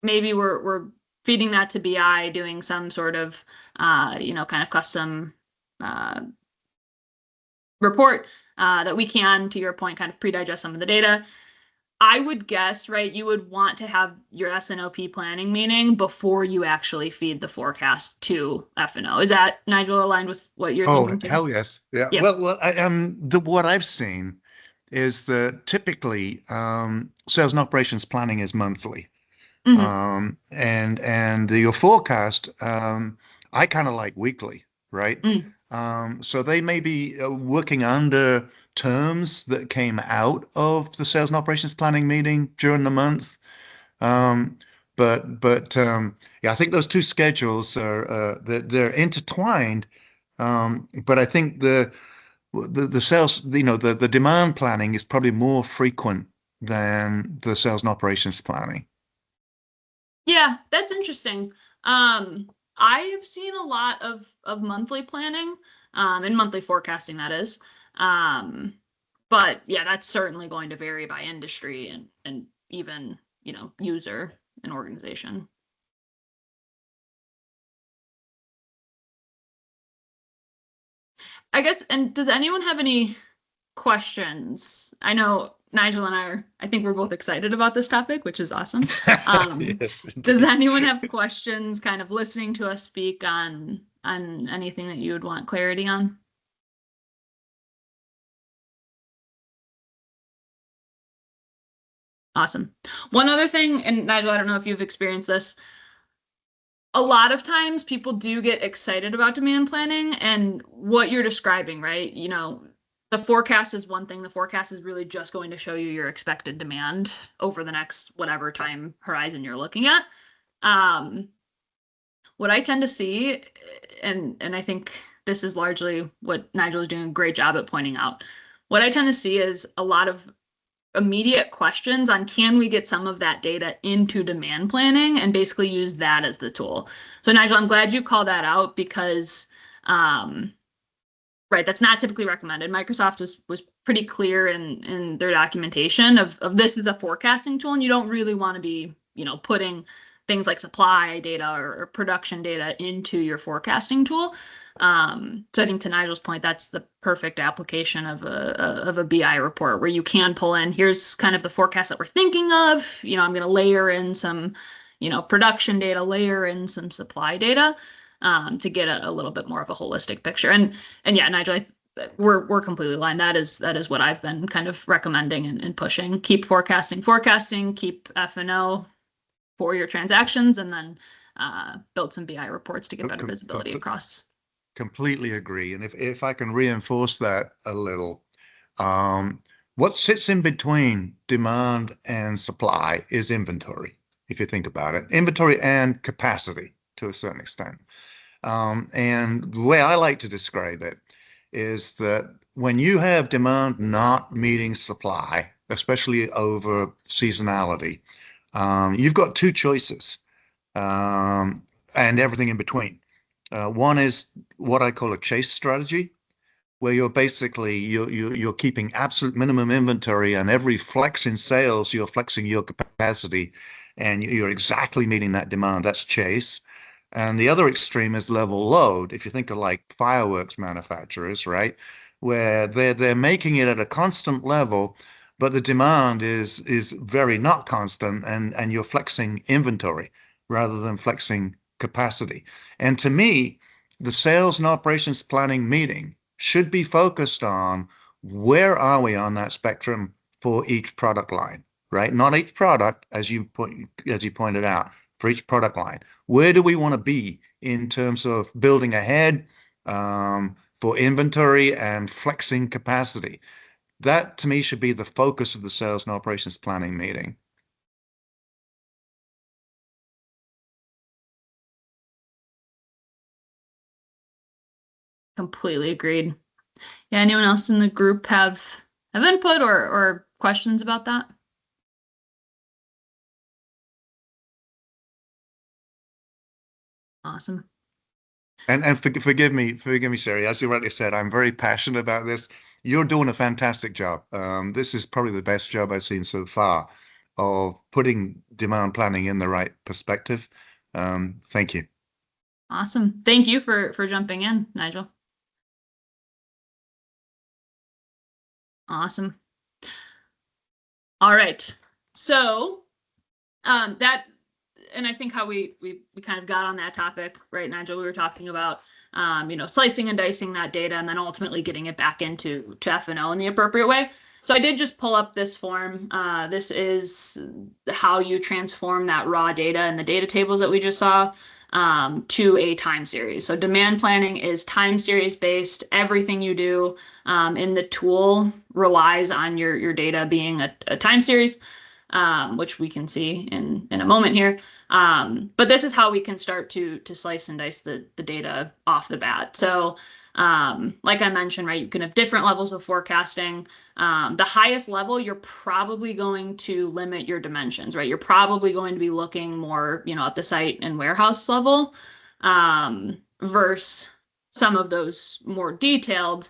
Speaker 4: Maybe we're feeding that to BI, doing some sort of kind of custom report that we can, to your point, kind of pre-digest some of the data. I would guess, right, you would want to have your S&OP planning meeting before you actually feed the forecast to F&O. Is that, Nigel, aligned with what you're thinking?
Speaker 5: Oh, hell yes. Yeah.
Speaker 4: Yep.
Speaker 5: Well, what I've seen is that typically sales and operations planning is monthly. Mm-hmm. And your forecast, I kind of like weekly, right? Mm. So they may be working under terms that came out of the sales and operations planning meeting during the month. But I think those two schedules are they're intertwined. But I think the sales, the demand planning is probably more frequent than the sales and operations planning.
Speaker 4: Yeah, that's interesting. I've seen a lot of monthly planning and monthly forecasting, that is. But But yeah, that's certainly going to vary by industry and even, user and organization. I guess, and does anyone have any questions? I know Nigel and I think we're both excited about this topic, which is awesome.
Speaker 5: Yes,
Speaker 4: Does
Speaker 5: indeed.
Speaker 4: anyone have questions kind of listening to us speak on anything that you would want clarity on? Awesome. One other thing, and Nigel, I don't know if you've experienced this. A lot of times people do get excited about demand planning and what you're describing, right? The forecast is one thing. The forecast is really just going to show you your expected demand over the next whatever time horizon you're looking at. What I tend to see, and I think this is largely what Nigel is doing a great job at pointing out, what I tend to see is a lot of immediate questions on can we get some of that data into demand planning and basically use that as the tool. So Nigel, I'm glad you called that out because, right, that's not typically recommended. Microsoft was pretty clear in their documentation of this is a forecasting tool, and you don't really want to be, putting things like supply data or production data into your forecasting tool. So I think to Nigel's point, that's the perfect application of a BI report where you can pull in, here's kind of the forecast that we're thinking of, I'm going to layer in some, production data, layer in some supply data, to get a little bit more of a holistic picture. And yeah, Nigel, we're completely aligned. That is what I've been kind of recommending and pushing. Keep forecasting, keep F&O for your transactions, and then build some BI reports to get better visibility across.
Speaker 5: Completely agree. And if I can reinforce that a little, what sits in between demand and supply is inventory, if you think about it. Inventory and capacity to a certain extent. And the way I like to describe it is that when you have demand not meeting supply, especially over seasonality, you've got two choices, and everything in between. One is what I call a chase strategy, where you're basically you're keeping absolute minimum inventory, and every flex in sales, you're flexing your capacity, and you're exactly meeting that demand. That's chase. And the other extreme is level load. If you think of like fireworks manufacturers, right, where they're making it at a constant level, but the demand is very not constant, and you're flexing inventory rather than flexing capacity. And to me, the sales and operations planning meeting should be focused on where are we on that spectrum for each product line, right? Not each product, as you pointed out, for each product line. Where do we want to be in terms of building ahead for inventory and flexing capacity? That to me should be the focus of the sales and operations planning meeting.
Speaker 4: Completely agreed. Yeah, anyone else in the group have input or questions about that? Awesome.
Speaker 5: And forgive me, Sherry. As you rightly said, I'm very passionate about this. You're doing a fantastic job. This is probably the best job I've seen so far of putting demand planning in the right perspective. Thank you.
Speaker 4: Awesome. Thank you for jumping in, Nigel. Awesome. All right. So that, and I think how we kind of got on that topic, right, Nigel? We were talking about slicing and dicing that data and then ultimately getting it back into F&O in the appropriate way. So I did just pull up this form. This is how you transform that raw data and the data tables that we just saw to a time series. So demand planning is time series based. Everything you do in the tool relies on your data being a time series, which we can see in a moment here. But this is how we can start to slice and dice the data off the bat. So like I mentioned, right, you can have different levels of forecasting. The highest level, you're probably going to limit your dimensions, right? You're probably going to be looking more, at the site and warehouse level, versus some of those more detailed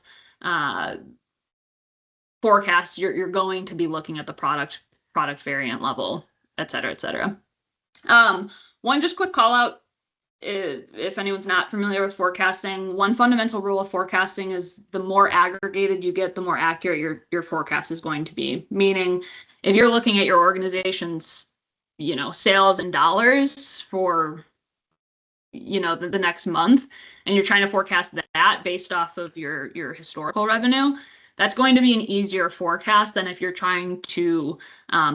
Speaker 4: forecast, you're going to be looking at the product variant level, et cetera, et cetera. One just quick call out, if anyone's not familiar with forecasting, one fundamental rule of forecasting is the more aggregated you get, the more accurate your forecast is going to be. Meaning, if you're looking at your organization's, sales in dollars for, the next month, and you're trying to forecast that based off of your historical revenue, that's going to be an easier forecast than if you're trying to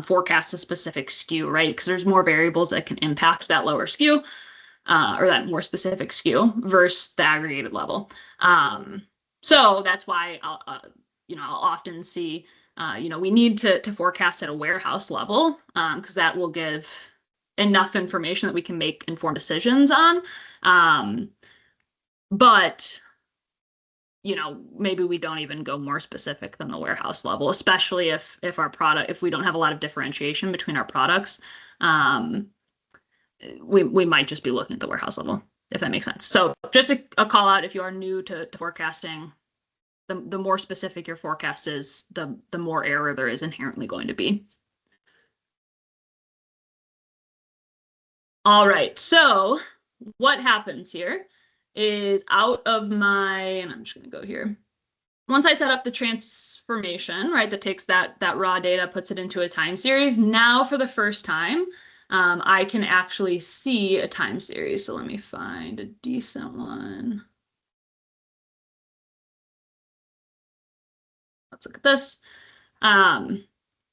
Speaker 4: forecast a specific SKU, right? Because there's more variables that can impact that lower SKU. Or that more specific SKU versus the aggregated level. So that's why I'll often see, we need to forecast at a warehouse level because that will give enough information that we can make informed decisions on. But maybe we don't even go more specific than the warehouse level, especially if we don't have a lot of differentiation between our products. We might just be looking at the warehouse level, if that makes sense. So just a call out, if you are new to forecasting, the more specific your forecast is, the more error there is inherently going to be. All right, so what happens here is and I'm just gonna go here. Once I set up the transformation, right, that takes that raw data, puts it into a time series, now for the first time, I can actually see a time series. So let me find a decent one. Let's look at this.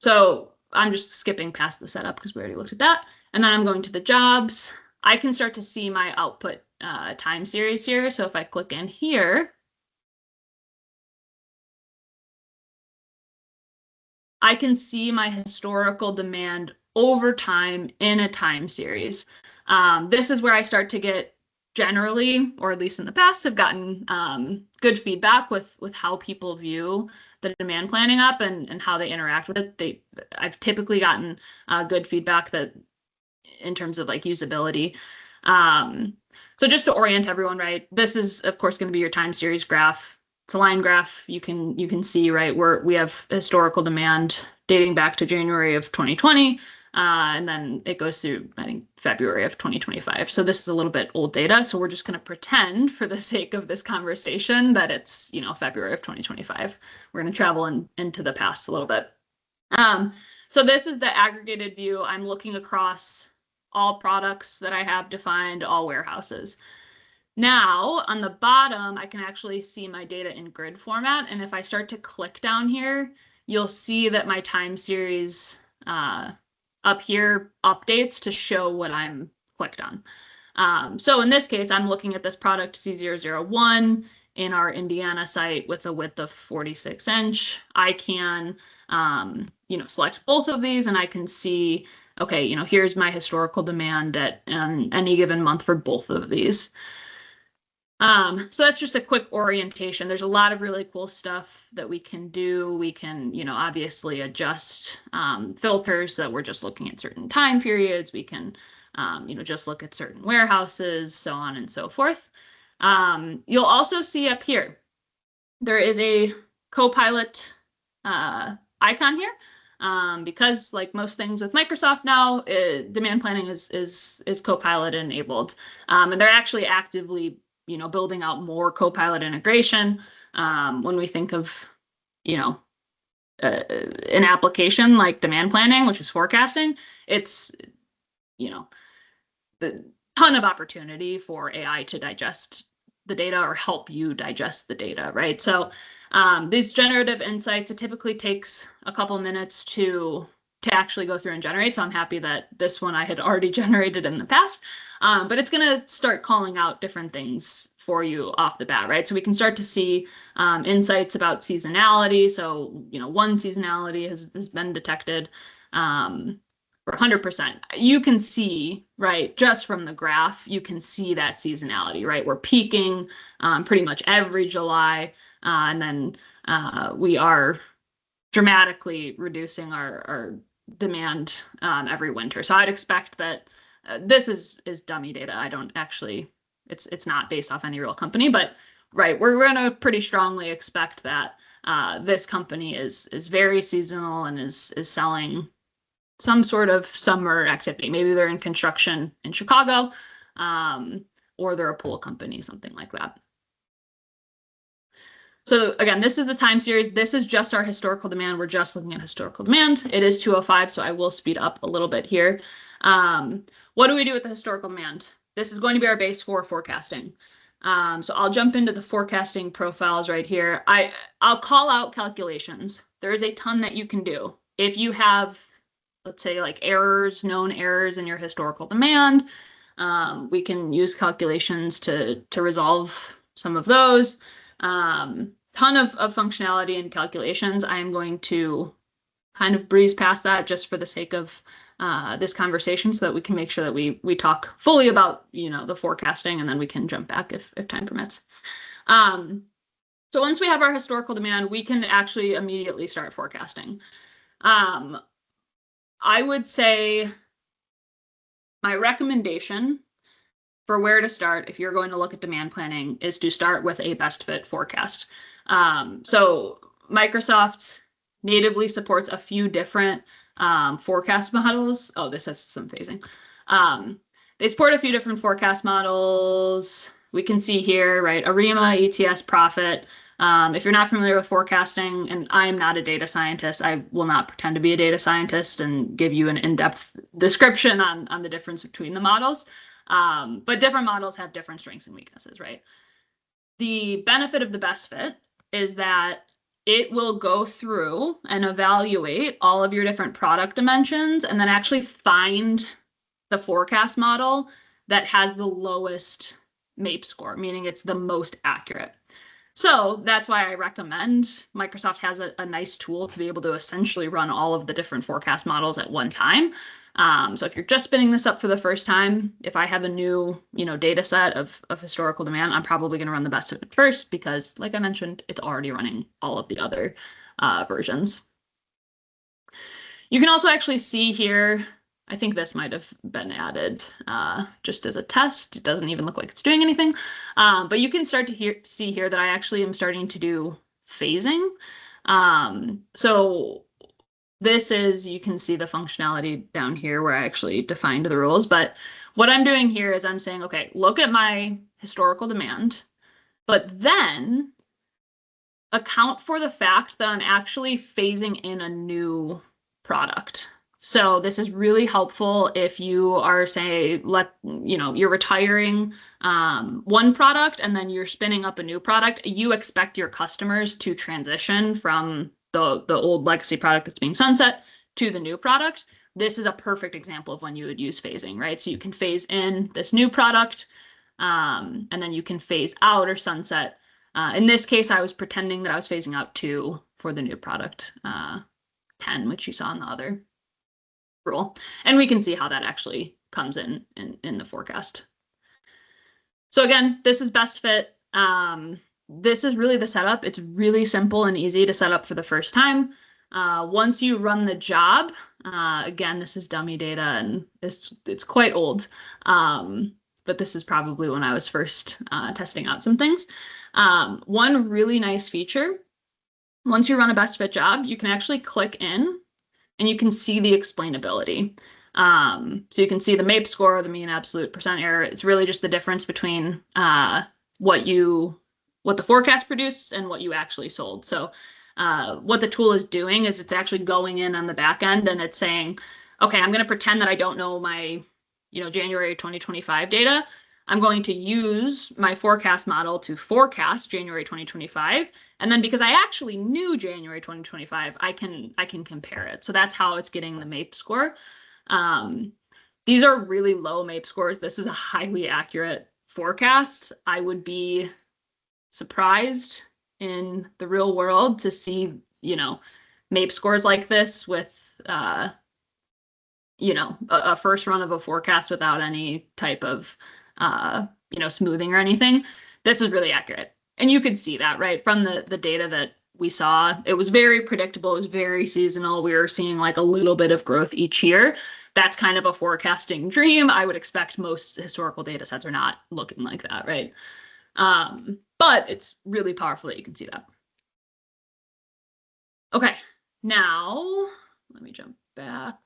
Speaker 4: So I'm just skipping past the setup because we already looked at that. And then I'm going to the jobs. I can start to see my output time series here. So if I click in here, I can see my historical demand over time in a time series. This is where I start to get generally, or at least in the past, have gotten good feedback with how people view the demand planning app and how they interact with it. I've typically gotten good feedback that in terms of like usability. So just to orient everyone, right, this is of course going to be your time series graph. It's a line graph. You can see, right, we have historical demand dating back to January of 2020. And then it goes through, I think, February of 2025. So this is a little bit old data. So we're just going to pretend for the sake of this conversation that it's, February of 2025. We're going to travel into the past a little bit. So this is the aggregated view. I'm looking across all products that I have defined, all warehouses. Now on the bottom, I can actually see my data in grid format. And if I start to click down here, you'll see that my time series up here updates to show what I'm clicked on. So in this case, I'm looking at this product C001 in our Indiana site with a width of 46 inch. I can, select both of these and I can see, okay, here's my historical demand at any given month for both of these. So that's just a quick orientation. There's a lot of really cool stuff that we can do. We can, obviously adjust filters so that we're just looking at certain time periods. We can, just look at certain warehouses, so on and so forth. You'll also see up here, there is a Copilot icon here. Because like most things with Microsoft now, demand planning is Copilot enabled. And they're actually actively building out more Copilot integration. When we think of, an application like demand planning, which is forecasting, it's, the ton of opportunity for AI to digest the data or help you digest the data, right? So these generative insights, it typically takes a couple minutes to actually go through and generate. So I'm happy that this one I had already generated in the past, but it's going to start calling out different things for you off the bat, right? So we can start to see insights about seasonality. So, one seasonality has been detected for 100%. You can see, right, just from the graph, you can see that seasonality, right? We're peaking pretty much every July, and then we are dramatically reducing our demand every winter. So I'd expect that this is dummy data. I don't actually, it's not based off any real company, but right, we're going to pretty strongly expect that this company is very seasonal and is selling some sort of summer activity. Maybe they're in construction in Chicago, or they're a pool company, something like that. So again, this is the time series. This is just our historical demand. We're just looking at historical demand. It is 2:05, so I will speed up a little bit here. What do we do with the historical demand? This is going to be our base for forecasting. So I'll jump into the forecasting profiles right here. I'll call out calculations. There is a ton that you can do. If you have, let's say, like errors, known errors in your historical demand, we can use calculations to resolve some of those. Ton of functionality and calculations. I am going to kind of breeze past that just for the sake of this conversation, so that we can make sure that we talk fully about, you know, the forecasting, and then we can jump back if time permits. So once we have our historical demand, we can actually immediately start forecasting. I would say my recommendation for where to start, if you're going to look at demand planning, is to start with a best fit forecast. So Microsoft natively supports a few different forecast models. Oh, this has some phasing. They support a few different forecast models. We can see here, right, ARIMA, ETS, Profit. If you're not familiar with forecasting, and I am not a data scientist, I will not pretend to be a data scientist and give you an in-depth description on the difference between the models. But different models have different strengths and weaknesses, right? The benefit of the best fit is that it will go through and evaluate all of your different product dimensions and then actually find the forecast model that has the lowest MAPE score, meaning it's the most accurate. So that's why I recommend Microsoft has a nice tool to be able to essentially run all of the different forecast models at one time. So if you're just spinning this up for the first time, if I have a new, data set of historical demand, I'm probably going to run the best of it first because, like I mentioned, it's already running all of the other versions. You can also actually see here, I think this might have been added just as a test. It doesn't even look like it's doing anything. But you can start to see here that I actually am starting to do phasing. So this is, you can see the functionality down here where I actually defined the rules. But what I'm doing here is I'm saying, okay, look at my historical demand, but then account for the fact that I'm actually phasing in a new product. So this is really helpful if you are, say, you're retiring one product and then you're spinning up a new product. You expect your customers to transition from the old legacy product that's being sunset to the new product. This is a perfect example of when you would use phasing, right? So you can phase in this new product and then you can phase out or sunset. In this case, I was pretending that I was phasing out 2 for the new product, 10, which you saw in the other rule. And we can see how that actually comes in the forecast. So again, this is best fit. This is really the setup. It's really simple and easy to set up for the first time. Once you run the job, again, this is dummy data and it's quite old. But this is probably when I was first testing out some things. One really nice feature, once you run a best fit job, you can actually click in and you can see the explainability. So you can see the MAPE score, the mean absolute percent error. It's really just the difference between what the forecast produced and what you actually sold. So what the tool is doing is it's actually going in on the back end and it's saying, okay, I'm going to pretend that I don't know my January 2025 data. I'm going to use my forecast model to forecast January 2025. And then because I actually knew January 2025, I can compare it. So that's how it's getting the MAPE score. These are really low MAPE scores. This is a highly accurate forecast. I would be surprised in the real world to see, MAPE scores like this with, a first run of a forecast without any type of smoothing or anything. This is really accurate. And you could see that, right? From the data that we saw, it was very predictable. It was very seasonal. We were seeing like a little bit of growth each year. That's kind of a forecasting dream. I would expect most historical data sets are not looking like that, right? But it's really powerful that you can see that. Okay, now let me jump back.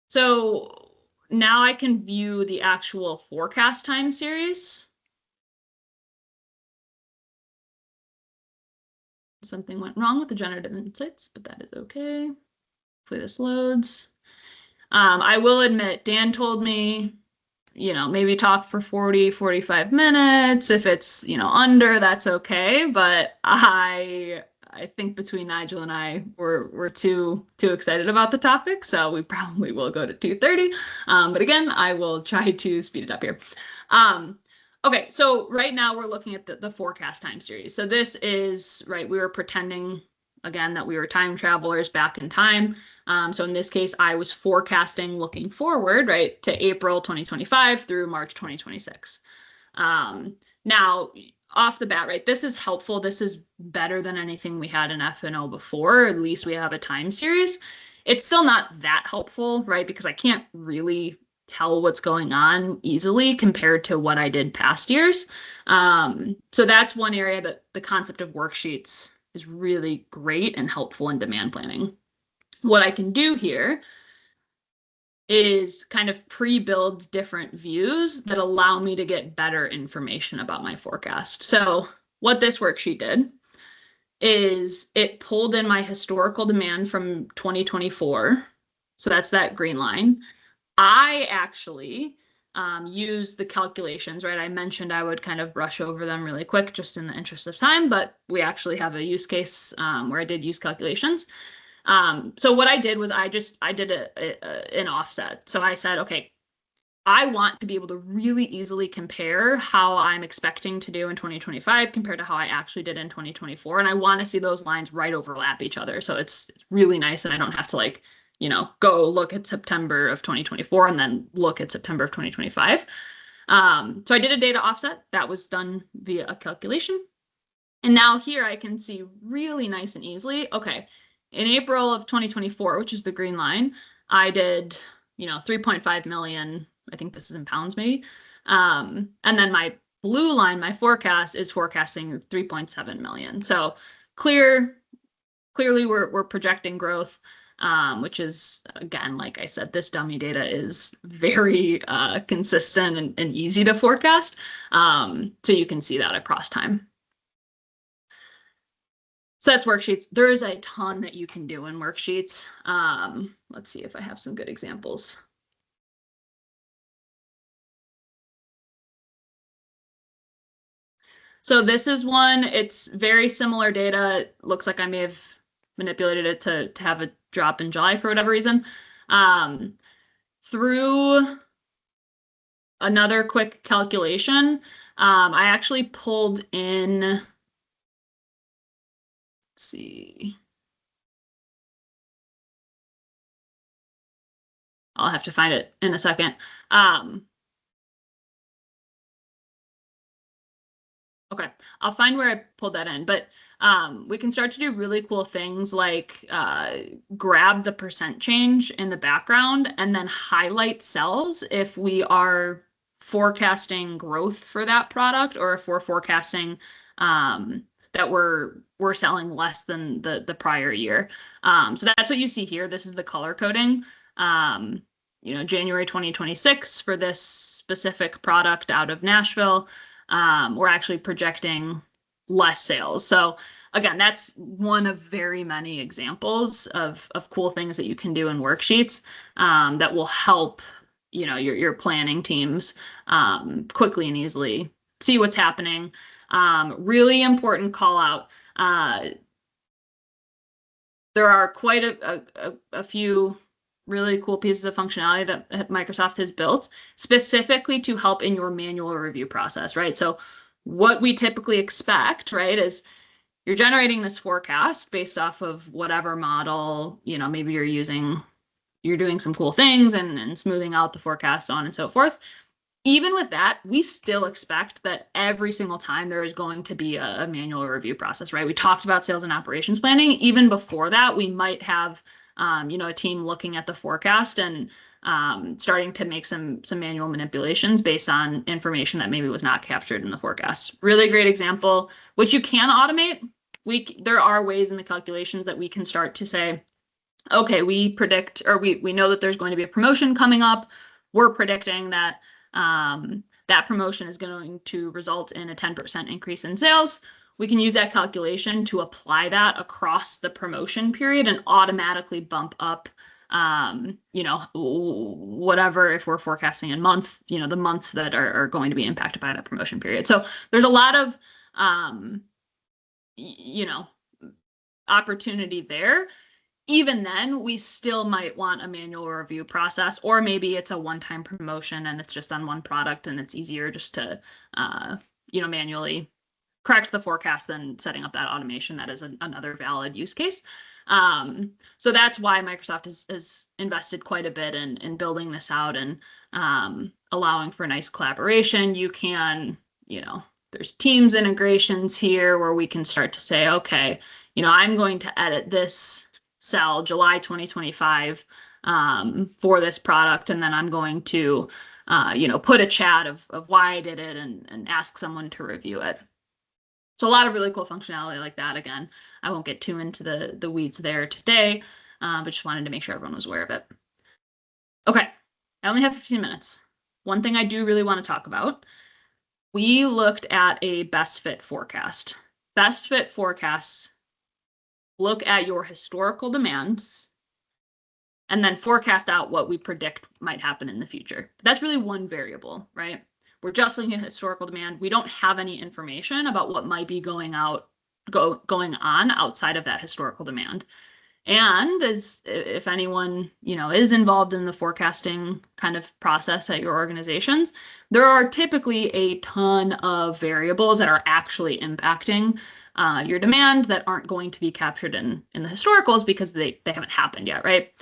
Speaker 4: So now I can view the actual forecast time series. Something went wrong with the generative insights, but that is okay. Hopefully this loads. I will admit, Dan told me, maybe talk for 40, 45 minutes. If it's, under, that's okay. But I think between Nigel and I, we're too excited about the topic, so we probably will go to 2:30. But again, I will try to speed it up here. Okay, so right now we're looking at the forecast time series. So this is, right, we were pretending, again, that we were time travelers back in time. So in this case, I was forecasting looking forward, right, to April 2025 through March 2026. Now, off the bat, right, this is helpful. This is better than anything we had in F&O before. At least we have a time series. It's still not that helpful, right, because I can't really tell what's going on easily compared to what I did past years. So that's one area that the concept of worksheets is really great and helpful in demand planning. What I can do here is kind of pre-build different views that allow me to get better information about my forecast. So what this worksheet did is it pulled in my historical demand from 2024. So that's that green line. I actually use the calculations, right? I mentioned I would kind of brush over them really quick just in the interest of time, but we actually have a use case where I did use calculations. So what I did was I did an offset. So I said, okay, I want to be able to really easily compare how I'm expecting to do in 2025 compared to how I actually did in 2024. And I want to see those lines right overlap each other. So it's really nice and I don't have to go look at September of 2024 and then look at September of 2025. So I did a data offset that was done via a calculation. And now here I can see really nice and easily, okay, in April of 2024, which is the green line, I did, 3.5 million, I think this is in pounds maybe. And then my blue line, my forecast is forecasting 3.7 million. So clearly we're projecting growth. Which is, again, like I said, this dummy data is very consistent and easy to forecast. So you can see that across time. So that's worksheets. There's a ton that you can do in worksheets. Let's see if I have some good examples. So this is one. It's very similar data. It looks like I may have manipulated it to have a drop in July for whatever reason. Through another quick calculation, I actually pulled in, let's see. I'll have to find it in a second. Okay, I'll find where I pulled that in, but we can start to do really cool things like grab the percent change in the background and then highlight cells if we are forecasting growth for that product or if we're forecasting that we're selling less than the prior year. So that's what you see here. This is the color coding. January 2026 for this specific product out of Nashville. We're actually projecting less sales. So again, that's one of very many examples of cool things that you can do in worksheets that will help your planning teams quickly and easily see what's happening. Really important call out. There are quite a few really cool pieces of functionality that Microsoft has built specifically to help in your manual review process, right? So what we typically expect, right, is you're generating this forecast based off of whatever model, maybe you're doing some cool things and smoothing out the forecast on and so forth. Even with that, we still expect that every single time there is going to be a manual review process, right? We talked about sales and operations planning. Even before that, we might have a team looking at the forecast and starting to make some manual manipulations based on information that maybe was not captured in the forecast. Really great example, which you can automate. there are ways in the calculations that we can start to say, okay, we predict, or we know that there's going to be a promotion coming up. We're predicting that that promotion is going to result in a 10% increase in sales. We can use that calculation to apply that across the promotion period and automatically bump up, you know, whatever, if we're forecasting in month, you know, the months that are going to be impacted by that promotion period. So there's a lot of, you know, opportunity there. Even then, we still might want a manual review process, or maybe it's a one-time promotion and it's just on one product and it's easier just to, you know, manually correct the forecast than setting up that automation. That is another valid use case. So that's why Microsoft has invested quite a bit in building this out and allowing for nice collaboration. You can, you know, there's Teams integrations here where we can start to say, okay, you know, I'm going to edit this cell July 2025 for this product, and then I'm going to you know, put a chat of why I did it and ask someone to review it. So a lot of really cool functionality like that. Again, I won't get too into the weeds there today, but just wanted to make sure everyone was aware of it. Okay, I only have 15 minutes. One thing I do really want to talk about, we looked at a best fit forecast. Best fit forecasts look at your historical demands and then forecast out what we predict might happen in the future. That's really one variable, right? We're just looking at historical demand. We don't have any information about what might be going on outside of that historical demand. And as if anyone, you know, is involved in the forecasting kind of process at your organizations, there are typically a ton of variables that are actually impacting your demand that aren't going to be captured in the historicals because they haven't happened yet, right?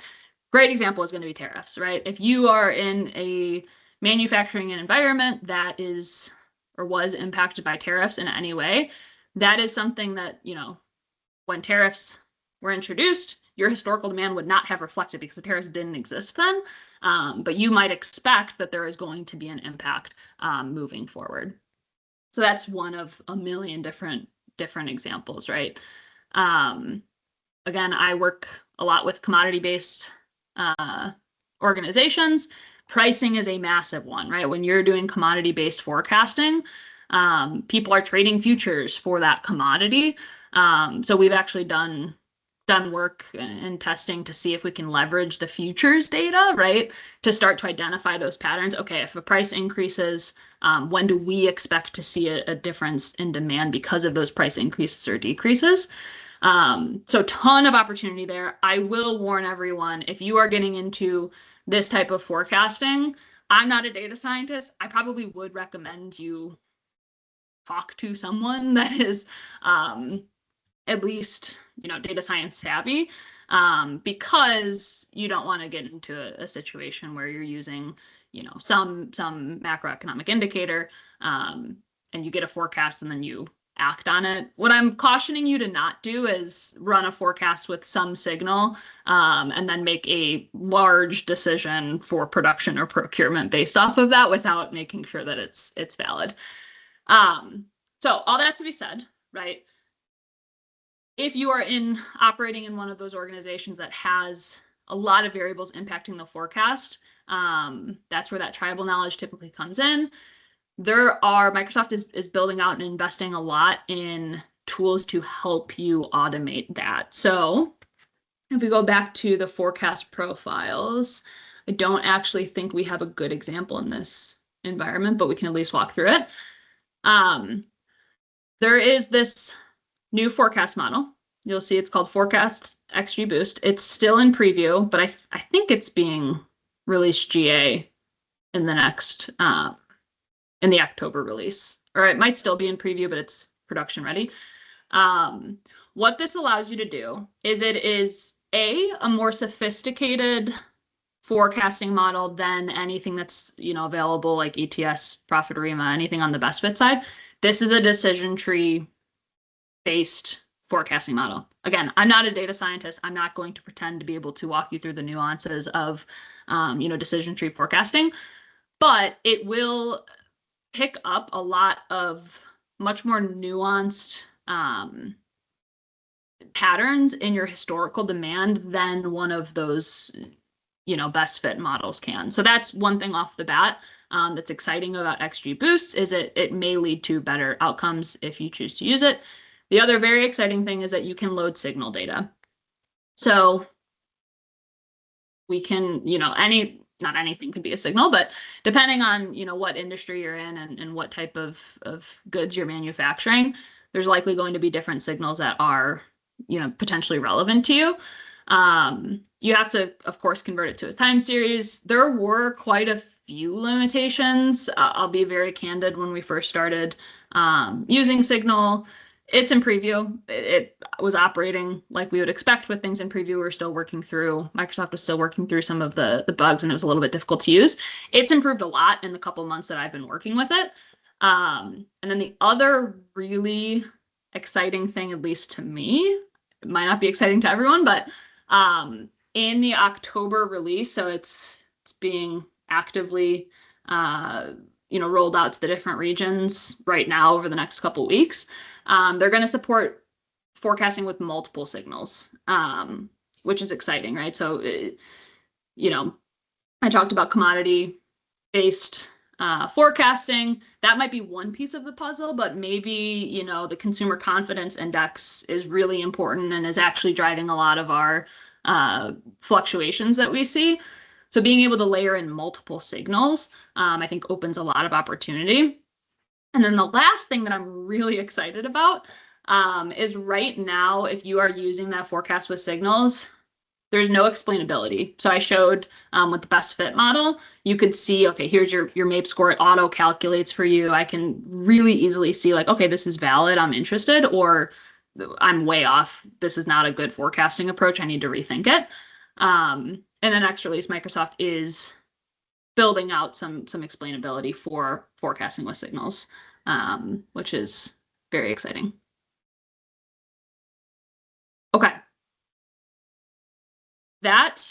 Speaker 4: Great example is going to be tariffs, right? If you are in a manufacturing environment that is or was impacted by tariffs in any way, that is something that, you know, when tariffs were introduced, your historical demand would not have reflected because the tariffs didn't exist then. But you might expect that there is going to be an impact moving forward. So that's one of a million different examples, right? Again, I work a lot with commodity-based organizations. Pricing is a massive one, right? When you're doing commodity-based forecasting, people are trading futures for that commodity. So we've actually done work and testing to see if we can leverage the futures data, right? To start to identify those patterns. Okay, if a price increases, when do we expect to see a difference in demand because of those price increases or decreases? So ton of opportunity there. I will warn everyone, if you are getting into this type of forecasting, I'm not a data scientist. I probably would recommend you talk to someone that is at least, you know, data science savvy, because you don't want to get into a situation where you're using, you know, some macroeconomic indicator, and you get a forecast and then you act on it. What I'm cautioning you to not do is run a forecast with some signal, and then make a large decision for production or procurement based off of that without making sure that it's valid. So all that to be said, right? If you are operating in one of those organizations that has a lot of variables impacting the forecast, that's where that tribal knowledge typically comes in. Microsoft is building out and investing a lot in tools to help you automate that. So if we go back to the forecast profiles, I don't actually think we have a good example in this environment, but we can at least walk through it. There is this new forecast model. You'll see it's called Forecast XG Boost. It's still in preview, but I think it's being released GA in the next in the October release, or it might still be in preview, but it's production ready. What this allows you to do is it is a more sophisticated forecasting model than anything that's, you know, available like ETS, Profitorama, anything on the best fit side. This is a decision tree based forecasting model. Again, I'm not a data scientist. I'm not going to pretend to be able to walk you through the nuances of, you know, decision tree forecasting, but it will pick up a lot of much more nuanced patterns in your historical demand than one of those, best fit models can. So that's one thing off the bat that's exciting about XG Boost is it may lead to better outcomes if you choose to use it. The other very exciting thing is that you can load signal data. So we can, not anything could be a signal, but depending on, what industry you're in and what type of goods you're manufacturing, there's likely going to be different signals that are, potentially relevant to you. You have to, of course, convert it to a time series. There were quite a few limitations. I'll be very candid. When we first started using Signal, it's in preview. It was operating like we would expect with things in preview. We're still working through, Microsoft was still working through some of the bugs, and it was a little bit difficult to use. It's improved a lot in the couple months that I've been working with it. And then the other really exciting thing, at least to me, it might not be exciting to everyone, but in the October release, so it's being actively rolled out to the different regions right now over the next couple weeks. They're going to support forecasting with multiple signals, which is exciting, right? So, I talked about commodity-based forecasting. That might be one piece of the puzzle, but maybe, the consumer confidence index is really important and is actually driving a lot of our fluctuations that we see. So being able to layer in multiple signals, I think opens a lot of opportunity. And then the last thing that I'm really excited about is right now, if you are using that forecast with signals, there's no explainability. So I showed with the best fit model, you could see, okay, here's your MAPE score. It auto calculates for you. I can really easily see like, okay, this is valid. I'm interested, or I'm way off. This is not a good forecasting approach. I need to rethink it. And then next release, Microsoft is building out some explainability for forecasting with signals, which is very exciting. Okay. That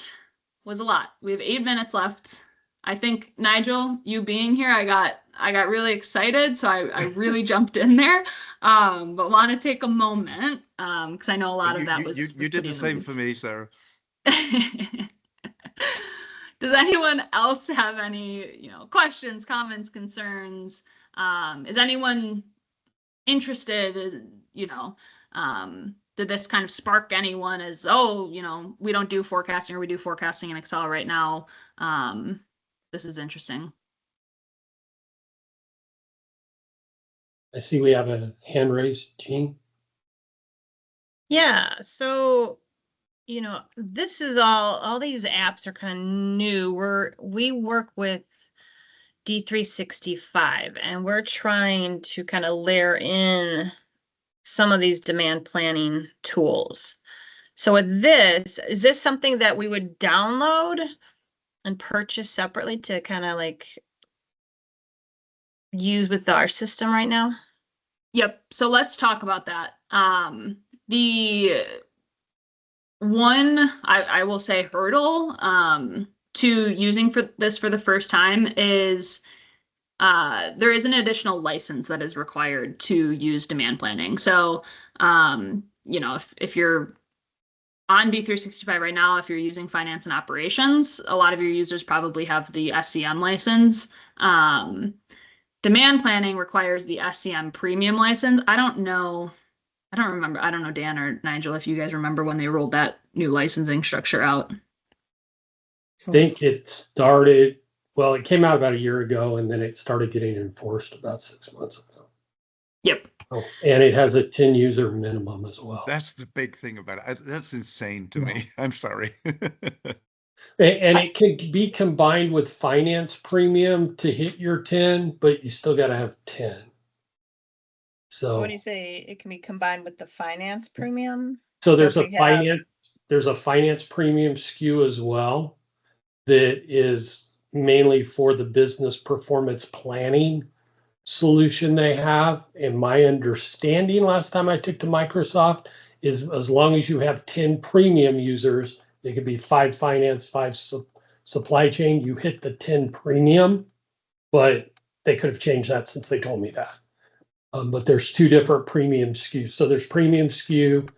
Speaker 4: was a lot. We have 8 minutes left. I think, Nigel, you being here, I got really excited, so I really jumped in there. But want to take a moment because I know a lot of that was
Speaker 5: you did the same for me, Sarah.
Speaker 4: Does anyone else have any, questions, comments, concerns? Is anyone interested? Did this kind of spark anyone as, we don't do forecasting, or we do forecasting in Excel right now? This is interesting.
Speaker 1: I see we have a hand raised, Jean.
Speaker 6: Yeah, so this is all these apps are kind of new. We work with D365, and we're trying to kind of layer in some of these demand planning tools. So with this, is this something that we would download and purchase separately to kind of like use with our system right now?
Speaker 4: Yep. So let's talk about that. The one I will say hurdle to using this for the first time is there is an additional license that is required to use demand planning. So if you're on D365 right now, if you're using finance and operations, a lot of your users probably have the SCM license. Demand planning requires the SCM premium license. I don't know, Dan or Nigel, if you guys remember when they rolled that new licensing structure out.
Speaker 1: I think it started, well, it came out about a year ago, and then it started getting enforced about 6 months ago.
Speaker 4: Yep.
Speaker 1: Oh, and it has a 10 user minimum as well.
Speaker 5: That's the big thing about it. That's insane to me. I'm sorry.
Speaker 1: And it can be combined with finance premium to hit your 10, but you still got to have 10. So
Speaker 6: When you say it can be combined with the finance premium?
Speaker 1: So there's
Speaker 6: if
Speaker 1: a finance premium SKU as well that is mainly for the business performance planning solution they have. And my understanding last time I took to Microsoft is as long as you have 10 premium users, it could be 5 finance, 5 supply chain, you hit the 10 premium, but they could have changed that since they told me that. But there's 2 different premium SKUs. So there's premium SKU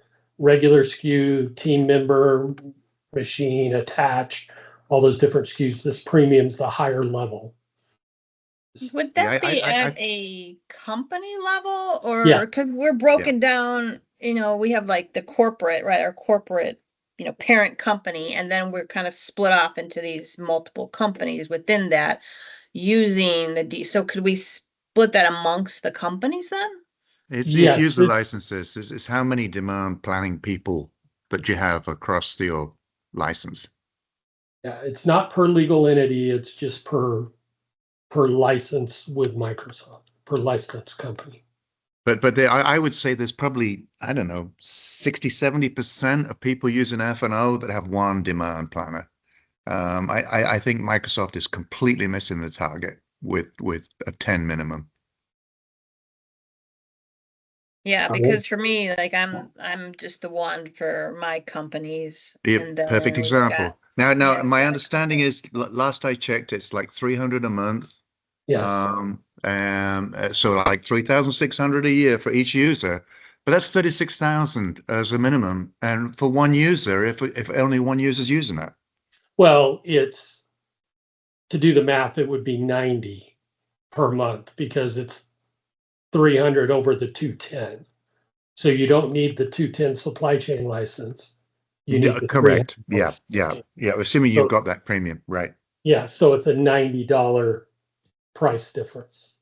Speaker 1: regular SKU, team member, machine, attached, all those different SKUs. This premium's the higher level.
Speaker 6: Would
Speaker 5: Yeah,
Speaker 6: that be
Speaker 5: I-
Speaker 6: at a company level or
Speaker 1: Yeah.
Speaker 6: because we're broken down, we have like the corporate, right? Our corporate, parent company, and then we're kind of split off into these multiple companies within that using the D. So could we split that amongst the companies then?
Speaker 5: It's
Speaker 1: Yes,
Speaker 5: user
Speaker 1: it-
Speaker 5: licenses. It's how many demand planning people that you have across your license.
Speaker 1: Yeah, it's not per legal entity, it's just per license with Microsoft, per license company.
Speaker 5: But I would say there's probably, I don't know, 60-70% of people using F&O that have one demand planner. I think Microsoft is completely missing the target with a 10 minimum.
Speaker 6: Yeah,
Speaker 1: I
Speaker 6: because for me, like I'm just the one for my companies.
Speaker 5: The
Speaker 6: and then
Speaker 5: perfect
Speaker 6: we've
Speaker 5: example.
Speaker 6: got-
Speaker 5: Now,
Speaker 6: yeah,
Speaker 5: my
Speaker 6: we've got-
Speaker 5: understanding is last I checked, it's like 300 a month.
Speaker 1: Yes,
Speaker 5: So like 3,600 a year for each user, but that's 36,000 as a minimum. And for one user, if only one user's using it.
Speaker 1: well, it's, to do the math, it would be 90 per month because it's 300 over the 210. So you don't need the 210 supply chain license. You need
Speaker 5: Yeah,
Speaker 1: the
Speaker 5: correct.
Speaker 1: 300.
Speaker 5: Yeah. Assuming you've
Speaker 1: So-
Speaker 5: got that premium, right?
Speaker 1: Yeah, so it's a $90 price difference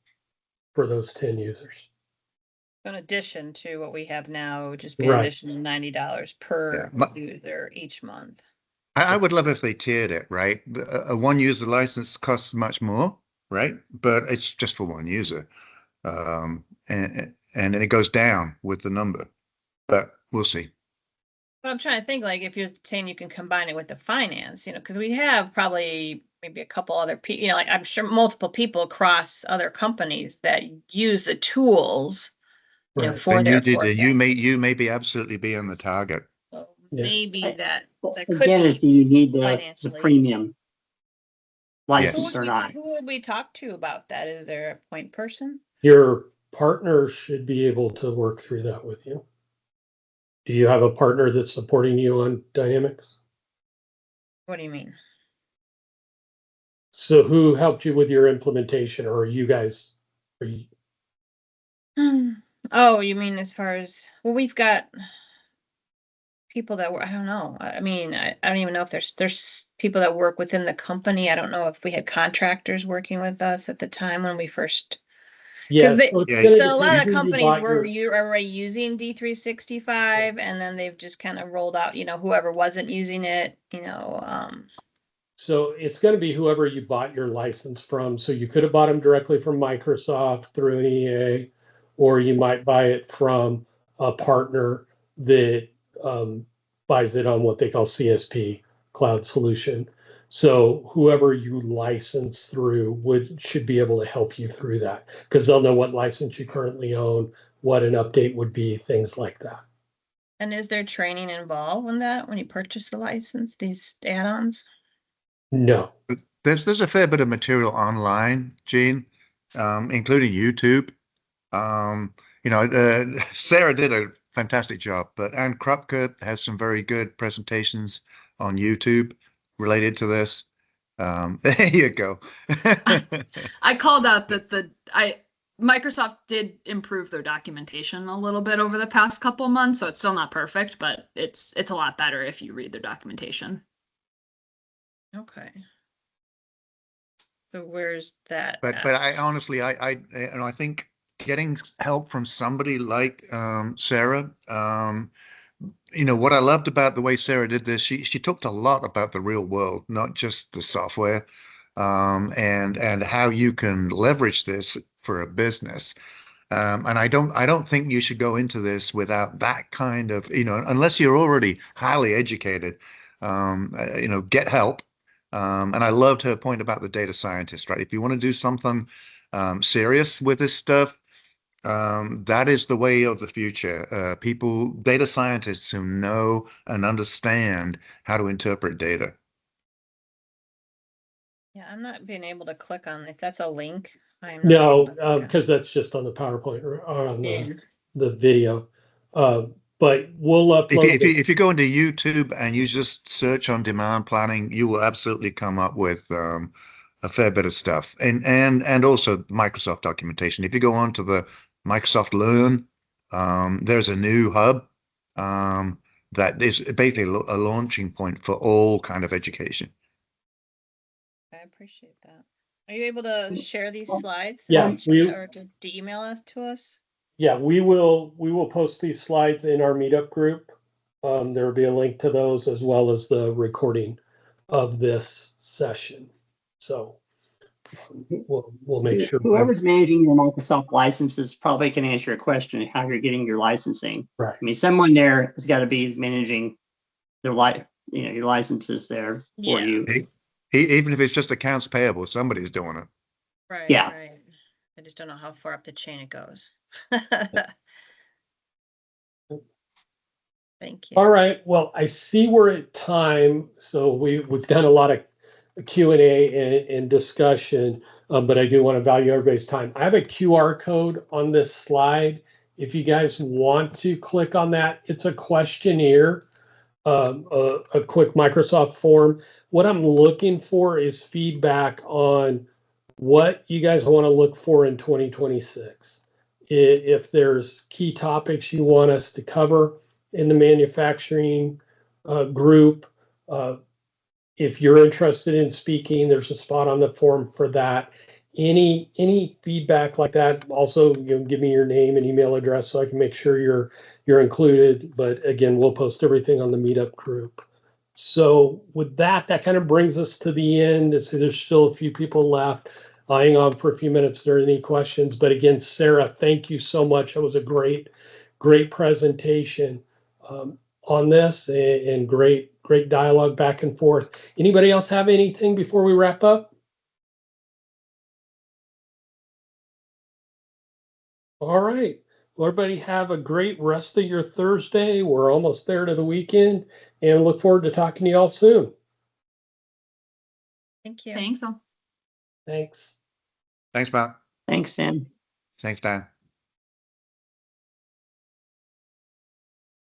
Speaker 1: for those 10 users.
Speaker 6: In addition to what we have now, it would just be
Speaker 1: Right.
Speaker 6: additional $90 per
Speaker 5: Yeah,
Speaker 6: user each month.
Speaker 5: I would love if they tiered it, right? A one user license costs much more, right? But it's just for one user. And then it goes down with the number, but we'll see.
Speaker 6: But I'm trying to think, like, if you're saying you can combine it with the finance, because we have probably maybe a couple other people, like I'm sure multiple people across other companies that use the tools,
Speaker 1: Right.
Speaker 6: for
Speaker 5: Then
Speaker 6: their
Speaker 5: you did,
Speaker 6: forecast.
Speaker 5: you may be absolutely be on the target.
Speaker 6: So
Speaker 1: Yeah.
Speaker 6: maybe that could
Speaker 7: Again,
Speaker 6: be
Speaker 7: is do you need the
Speaker 6: financially.
Speaker 7: premium
Speaker 6: So
Speaker 7: license
Speaker 6: who
Speaker 7: or
Speaker 6: would
Speaker 7: not?
Speaker 6: who would we talk to about that? Is there a point person?
Speaker 1: Your partner should be able to work through that with you. Do you have a partner that's supporting you on Dynamics?
Speaker 6: What do you mean?
Speaker 1: So who helped you with your implementation, or you guys? Are you,
Speaker 6: Oh, you mean as far as, well, we've got people that were, I don't know. I mean, I don't even know if there's people that work within the company. I don't know if we had contractors working with us at the time when we first.
Speaker 1: yeah,
Speaker 6: they-
Speaker 1: so, it's
Speaker 5: Yeah,
Speaker 1: gonna
Speaker 6: So a lot
Speaker 1: depend
Speaker 6: of
Speaker 1: who you
Speaker 6: companies
Speaker 1: bought
Speaker 6: were
Speaker 1: your-
Speaker 6: already using D365 and then they've just kind of rolled out, whoever wasn't using it,
Speaker 1: So it's going to be whoever you bought your license from. So you could have bought them directly from Microsoft through an EA, or you might buy it from a partner that buys it on what they call CSP, Cloud Solution. So whoever you license through should be able to help you through that because they'll know what license you currently own, what an update would be, things like that.
Speaker 6: and is there training involved in that when you purchase the license, these add-ons?
Speaker 1: No.
Speaker 5: There's a fair bit of material online, Gene, including YouTube. Sarah did a fantastic job, but Ann Krupke has some very good presentations on YouTube related to this. There you go.
Speaker 4: I called out that Microsoft did improve their documentation a little bit over the past couple months, so it's still not perfect, but it's a lot better if you read their documentation.
Speaker 6: Okay. So where's that?
Speaker 5: But
Speaker 6: at?
Speaker 5: I honestly, I think getting help from somebody like Sarah, what I loved about the way Sarah did this, she talked a lot about the real world, not just the software, and how you can leverage this for a business. And I don't think you should go into this without that kind of, unless you're already highly educated, get help. And I loved her point about the data scientist, right? If you want to do something serious with this stuff, that is the way of the future. Data scientists who know and understand how to interpret data.
Speaker 6: Yeah, I'm not being able to click on, if that's a link. I'm not
Speaker 1: No,
Speaker 6: able to click on
Speaker 1: because that's just on the PowerPoint or on
Speaker 6: it.
Speaker 1: the video. but we'll upload it.
Speaker 5: If you go into YouTube and you just search on demand planning, you will absolutely come up with a fair bit of stuff, and also Microsoft documentation. If you go on to the Microsoft Learn, there's a new hub that is basically a launching point for all kind of education.
Speaker 6: I appreciate that. Are you able to share these slides?
Speaker 1: Yeah,
Speaker 6: or to email us to us?
Speaker 1: Yeah, we will post these slides in our meetup group. There will be a link to those as well as the recording of this session. So we'll make sure.
Speaker 7: Whoever's managing your Microsoft licenses probably can answer your question how you're getting your licensing.
Speaker 1: Right.
Speaker 7: I mean, someone there has got to be managing their your licenses there for you.
Speaker 5: Even if it's just accounts payable, somebody's doing it.
Speaker 6: Right.
Speaker 7: Yeah.
Speaker 6: Right. I just don't know how far up the chain it goes. Thank you.
Speaker 1: All right. Well, I see we're at time, so we've done a lot of Q&A and discussion, but I do want to value everybody's time. I have a QR code on this slide. If you guys want to click on that, it's a questionnaire, a quick Microsoft form. What I'm looking for is feedback on what you guys want to look for in 2026. If there's key topics you want us to cover in the manufacturing group, if you're interested in speaking, there's a spot on the form for that. Any feedback like that, also, give me your name and email address so I can make sure you're included. But again, we'll post everything on the meetup group. So with that kind of brings us to the end. So there's still a few people left. I'll hang on for a few minutes if there are any questions. But again, Sarah, thank you so much. It was a great presentation on this, and great dialogue back and forth. Anybody else have anything before we wrap up? All right. Well, everybody have a great rest of your Thursday. We're almost there to the weekend, and look forward to talking to you all soon.
Speaker 6: Thank you.
Speaker 4: Thanks all.
Speaker 1: Thanks.
Speaker 5: Thanks, Matt.
Speaker 7: Thanks, Dan.
Speaker 5: Thanks, Dan.